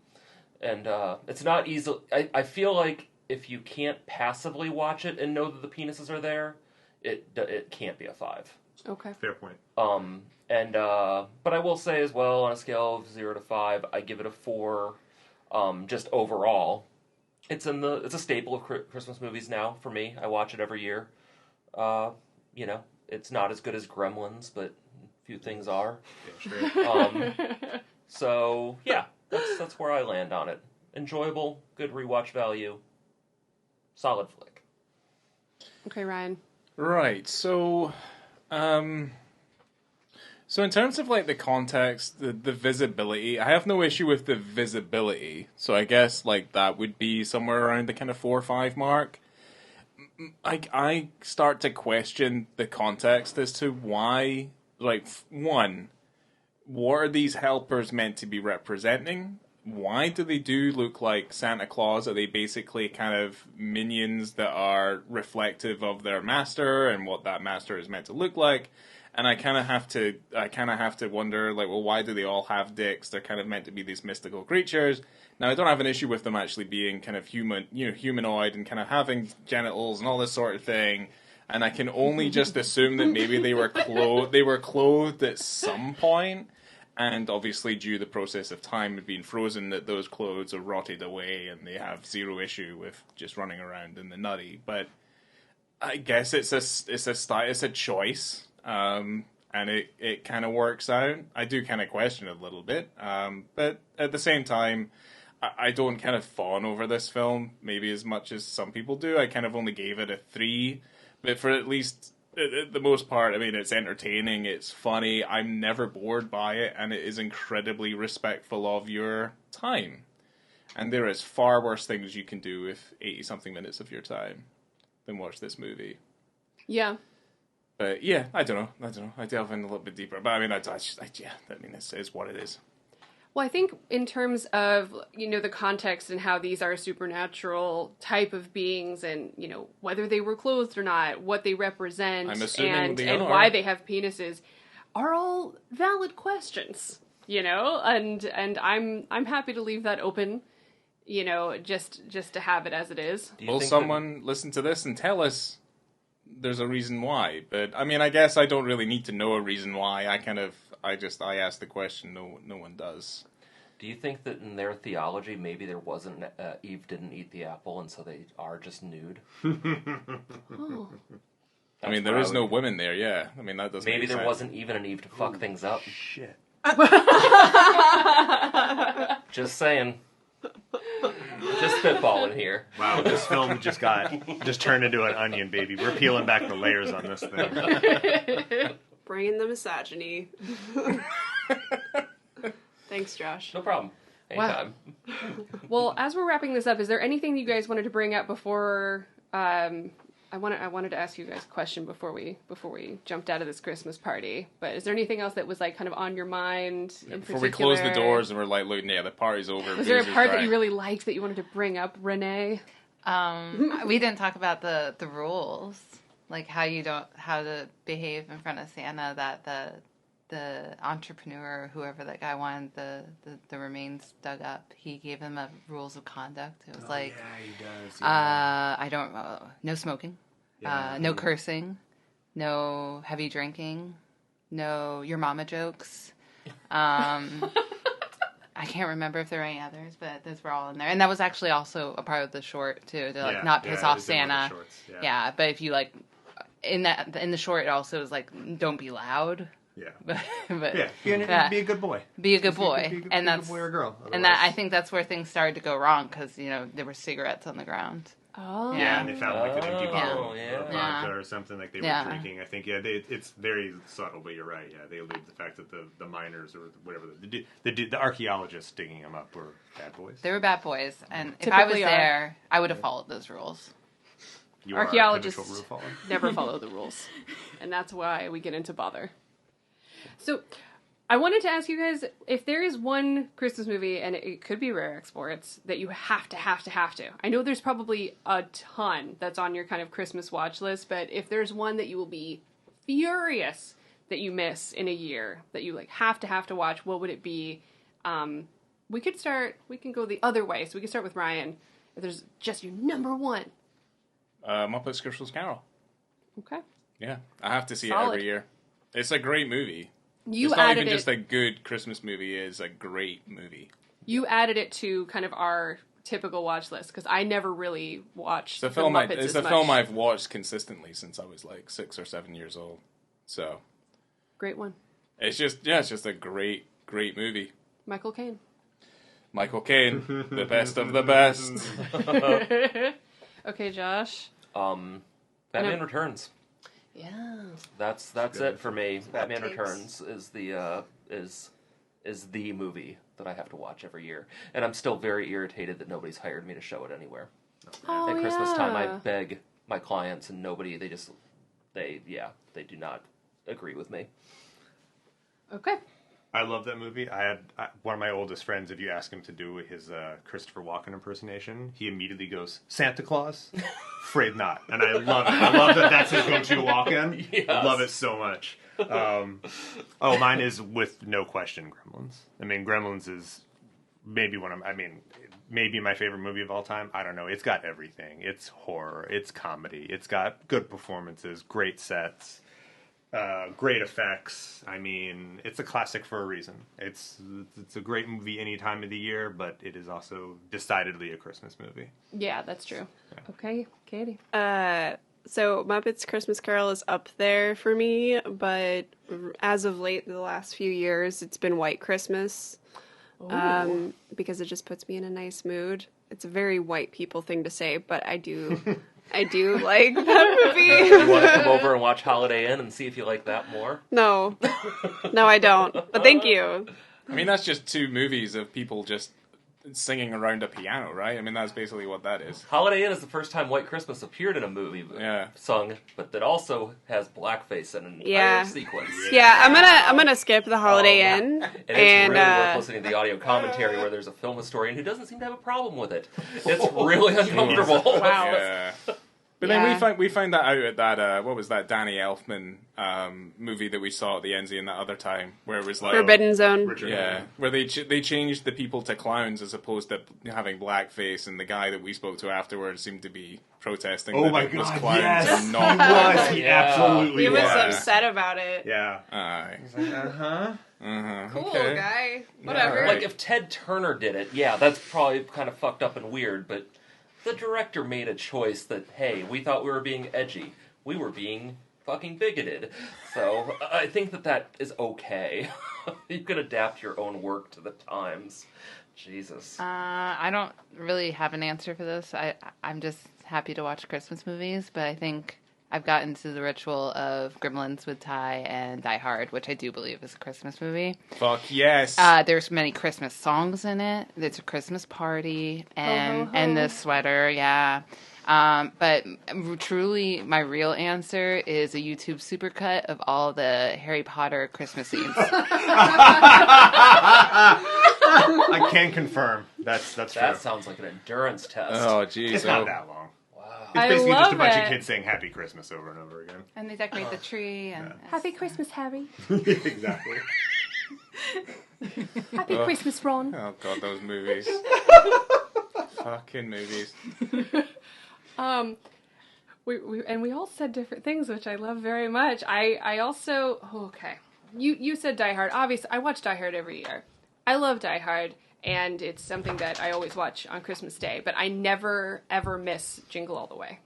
And it's not easy. I feel like if you can't passively watch it and know that the penises are there, it can't be a 5. Okay. Fair point. But I will say as well, on a scale of 0 to 5, I give it a 4. Just overall, it's a staple of Christmas movies now for me. I watch it every year. It's not as good as Gremlins, but few things are. Yeah, straight. So yeah, that's where I land on it. Enjoyable, good rewatch value, solid flick. Okay, Ryan. Right. So in terms of like the context, the visibility, I have no issue with the visibility. So I guess like that would be somewhere around the kind of 4 or 5 mark. I start to question the context as to why, like, one, what are these helpers meant to be representing? Why do they look like Santa Claus? Are they basically kind of minions that are reflective of their master and what that master is meant to look like? And I kind of have to wonder, like, well, why do they all have dicks? They're kind of meant to be these mystical creatures. Now, I don't have an issue with them actually being kind of humanoid and kind of having genitals and all this sort of thing. And I can only just assume that maybe they were clothed at some point. And obviously, due to the process of time of being frozen, that those clothes are rotted away, and they have zero issue with just running around in the nutty. But I guess it's a choice, and it kind of works out. I do kind of question it a little bit, but at the same time, I don't kind of fawn over this film maybe as much as some people do. I kind of only gave it a 3, but for at least. The most part, I mean, it's entertaining, it's funny, I'm never bored by it, and it is incredibly respectful of your time. And there is far worse things you can do with 80-something minutes of your time than watch this movie. Yeah. But yeah, I don't know. I delve in a little bit deeper. But I mean, it's what it is. Well, I think in terms of, the context and how these are supernatural type of beings and, whether they were clothed or not, what they represent and why they have penises are all valid questions, and I'm happy to leave that open, just to have it as it is. Will someone listen to this and tell us there's a reason why? But I mean, I guess I don't really need to know a reason why. I ask the question. No one does. Do you think that in their theology, maybe there wasn't Eve didn't eat the apple, and so they are just nude? Oh. I mean, there is no women there. Yeah, I mean that doesn't. Maybe there wasn't even an Eve to fuck things up. Shit. Just saying. Just spitballing here. Wow, this film just turned into an onion, baby. We're peeling back the layers on this thing. Bringing the misogyny. Thanks, Josh. No problem. Anytime. Wow. Well, as we're wrapping this up, is there anything you guys wanted to bring up before? I wanted to ask you guys a question before we jumped out of this Christmas party. But is there anything else that was like kind of on your mind in before particular? we closed the doors and we're like, look, yeah, the party's over. Was there a part that you really liked that you wanted to bring up, Renee? We didn't talk about the rules, like how to behave in front of Santa. That the entrepreneur, whoever that guy wanted the remains dug up, he gave them a rules of conduct. It was yeah, he does. Yeah. No smoking, Yeah. no cursing, no heavy drinking, no your mama jokes. I can't remember if there were any others, but those were all in there. And that was actually also a part of the short too, to not piss off Santa. Yeah, but if you in the short, it also was like, don't be loud. Yeah. but be a good boy. Be a good boy. Be a and good that's boy or girl. And that, I think that's where things started to go wrong, because there were cigarettes on the ground. Oh. Yeah, and they found like an empty bottle yeah. of vodka or something, like they were drinking. I think it's very subtle, but you're right. Yeah, they allude to the fact that the miners or whatever the archaeologists digging them up were bad boys. They were bad boys, and if Typically I was there, I would have followed those rules. You are a Archaeologists habitual rule follower. never follow the rules, and that's why we get into bother. So, I wanted to ask you guys, if there is one Christmas movie, and it could be rare exports, that you have to. I know there's probably a ton that's on your kind of Christmas watch list, but if there's one that you will be furious that you miss in a year, that you have to watch, what would it be? We can go the other way, so we can start with Ryan. If there's just your number one. Muppet's Christmas Carol. Okay. Yeah, I have to see Solid. it every year. It's a great movie. You it's not added even it. just a good Christmas movie. It's a great movie. You added it to kind of our typical watch list, because I never really watched It's the a film. Muppets It's as a film much. I've watched consistently since I was like 6 or 7 years old. So Great one. it's just a great movie. Michael Caine. Michael Caine, the best of the best. Okay, Josh. Batman Returns. Yeah. That's it for me. Batman Returns is the movie that I have to watch every year, and I'm still very irritated that nobody's hired me to show it anywhere. Oh, At Christmas time, I yeah. beg my clients, and nobody. They do not agree with me. Okay. I love that movie. One of my oldest friends, if you ask him to do his Christopher Walken impersonation, he immediately goes, Santa Claus? Afraid not. And I love it. I love that that's his go-to Walken. Yes. I love it so much. Mine is with no question Gremlins. I mean, Gremlins is maybe maybe my favorite movie of all time. I don't know. It's got everything. It's horror. It's comedy. It's got good performances, great sets. Great effects. I mean, it's a classic for a reason. It's a great movie any time of the year, but it is also decidedly a Christmas movie. Yeah, that's true. Yeah. Okay, Katie. So Muppets Christmas Carol is up there for me, but as of late, the last few years, it's been White Christmas. Because it just puts me in a nice mood. It's a very white people thing to say, but I do like that movie. You want to come over and watch Holiday Inn and see if you like that more? No, I don't. But thank you. I mean, that's just 2 movies of people just singing around a piano, right? I mean, that's basically what that is. Holiday Inn is the first time White Christmas appeared in a movie sung, but that also has blackface in an entire sequence. Yeah, I'm gonna skip the Holiday Inn. And it's really worth listening to the audio commentary where there's a film historian who doesn't seem to have a problem with it. It's really uncomfortable. Wow. Yeah. But then we found that out at that what was that Danny Elfman movie that we saw at the Enzian that other time, where it was like Forbidden Zone. Richard where they changed the people to clowns as opposed to having blackface, and the guy that we spoke to afterwards seemed to be protesting that it was clowns yes. and not He was. He absolutely He was was. upset about it. Yeah. Aye. He's like, Cool, okay. guy. Whatever. Yeah, Like, if Ted Turner did it, that's probably kind of fucked up and weird, but the director made a choice that, hey, we thought we were being edgy. We were being fucking bigoted. So I think that is okay. You can adapt your own work to the times. Jesus. I don't really have an answer for this. I'm just happy to watch Christmas movies, but I think I've gotten to the ritual of Gremlins with Tighe and Die Hard, which I do believe is a Christmas movie. Fuck yes. There's many Christmas songs in it. It's a Christmas party and Ho, ho, ho. and the sweater, yeah. But truly, my real answer is a YouTube supercut of all the Harry Potter Christmas scenes. I can confirm. That's true. That sounds like an endurance test. Oh jeez. It's not that long. It's I basically just a love bunch it. of kids saying Happy Christmas over and over again. And they decorate the tree. And Happy Christmas, Harry. Exactly. Happy Christmas, Ron. Oh god, those movies. Fucking movies. We all said different things, which I love very much. I also okay. You said Die Hard. Obviously, I watch Die Hard every year. I love Die Hard, and it's something that I always watch on Christmas Day. But I never ever miss Jingle All the Way.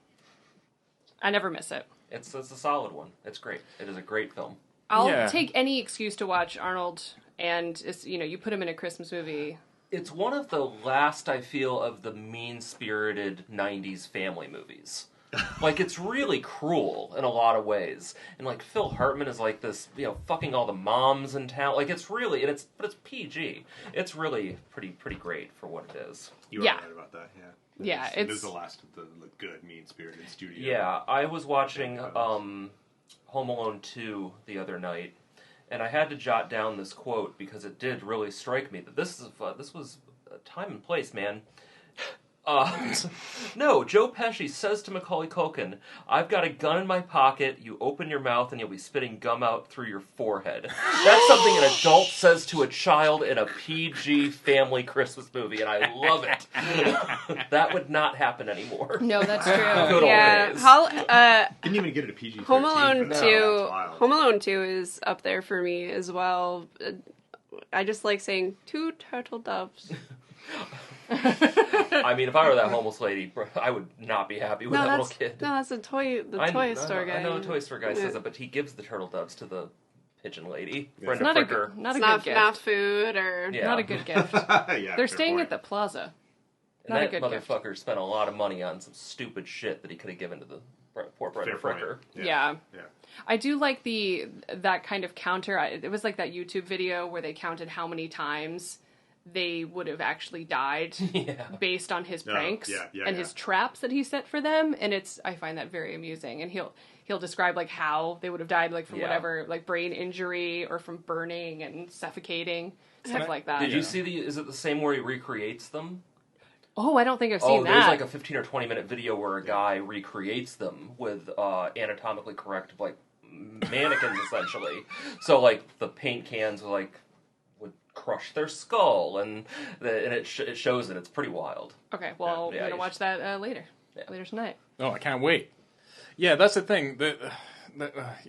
I never miss it. It's a solid one. It's great. It is a great film. I'll take any excuse to watch Arnold, and you put him in a Christmas movie. It's one of the last, I feel, of the mean-spirited 90s family movies. Like, it's really cruel in a lot of ways. And, like, Phil Hartman is like this, fucking all the moms in town. Like, it's really, but it's PG. It's really pretty great for what it is. You were Yeah. right about that, yeah. Yeah, It is it's the last of the good, mean-spirited studio. Yeah, I was watching Home Alone 2 the other night, and I had to jot down this quote because it did really strike me that this was a time and place, man. No, Joe Pesci says to Macaulay Culkin, "I've got a gun in my pocket, you open your mouth and you'll be spitting gum out through your forehead." That's something an adult says to a child in a PG family Christmas movie, and I love it. That would not happen anymore. No, that's true. Good old Yeah, days. Didn't even get it a PG-13. Home Alone but 2. that's wild. Home Alone 2 is up there for me as well. I just like saying 2 turtle doves. I mean, if I were that homeless lady, I would not be happy with that little kid. No, that's the toy store guy. I know the toy store guy says it, but he gives the turtle doves to the pigeon lady. Yeah. Brenda Not a Fricker. good, not a It's good not gift. food or... Yeah. Not a good gift. Yeah, They're fair staying point. at the plaza. And Not a that good gift. motherfucker spent a lot of money on some stupid shit that he could have given to the poor Brenda Fair point. Fricker. Yeah. Yeah. I do like that kind of counter. It was like that YouTube video where they counted how many times they would have actually died based on his pranks and his traps that he set for them. And I find that very amusing. And he'll describe like how they would have died, like from whatever, like brain injury or from burning and suffocating, stuff like that. Did you see is it the same where he recreates them? Oh, I don't think I've seen that. There's like a 15 or 20 minute video where a guy recreates them with anatomically correct like mannequins essentially. So like the paint cans would crush their skull, and it shows it. It's pretty wild. Okay, well, we're gonna watch that later tonight. Oh, I can't wait. Yeah, that's the thing.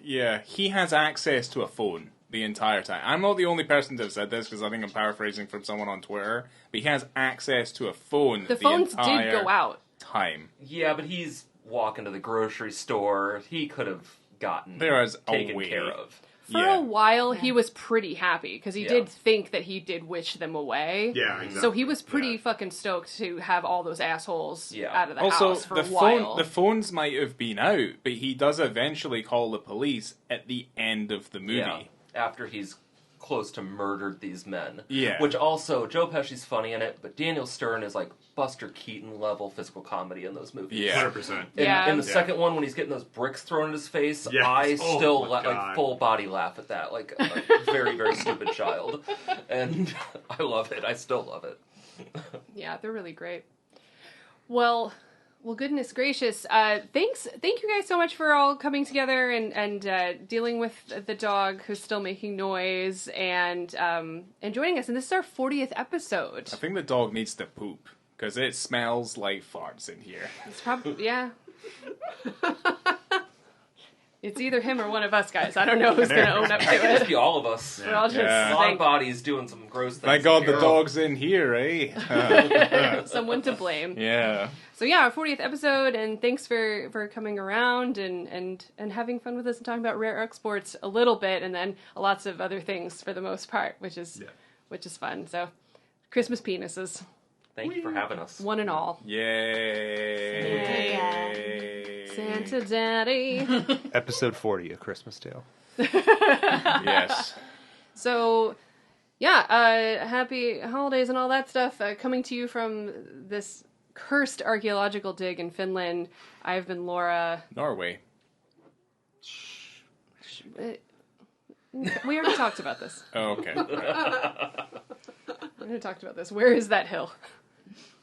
He has access to a phone the entire time. I'm not the only person to have said this, because I think I'm paraphrasing from someone on Twitter, but he has access to a phone the phones entire did go out. time. Yeah, but he's walking to the grocery store. He could have gotten taken care of. For a while, he was pretty happy, because he did think that he did wish them away. Yeah, exactly. So he was pretty fucking stoked to have all those assholes out of the also, house for a while. The phones might have been out, but he does eventually call the police at the end of the movie. Yeah, after he's close to murdered these men. Yeah. Which also, Joe Pesci's funny in it, but Daniel Stern is like Buster Keaton level physical comedy in those movies. Yeah. 100%. In the second one, when he's getting those bricks thrown in his face, I still like full body laugh at that, like a very, very stupid child. And I love it. I still love it. Yeah, they're really great. Well, goodness gracious. Thank you guys so much for all coming together and dealing with the dog who's still making noise and joining us. And this is our 40th episode. I think the dog needs to poop, because it smells like farts in here. It's probably, yeah. It's either him or one of us, guys. I don't know who's going to own up to It could it. be all of us. We're all just Long bodies doing some gross things. Thank God the dog's in here, eh? someone to blame. Yeah. So yeah, our 40th episode, and thanks for coming around and having fun with us and talking about rare exports a little bit, and then lots of other things for the most part, which is fun. So, Christmas penises. Thank you for having us. One and all. Yay! Santa Daddy. Episode 40, A Christmas Tale. Yes. So, yeah, happy holidays and all that stuff. Coming to you from this cursed archaeological dig in Finland. I've been Laura. Norway. We already talked about this. Oh, okay. We already talked about this. Where is that hill?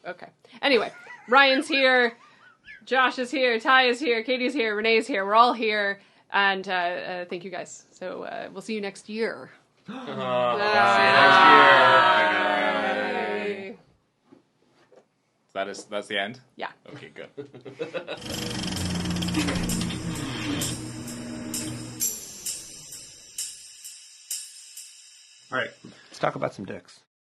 Okay. Anyway, Ryan's here. Josh is here. Ty is here. Katie's here. Renee's here. We're all here. And thank you guys. So we'll see you next year. See you next Bye. That's the end? Yeah. Okay, good. All right, let's talk about some dicks.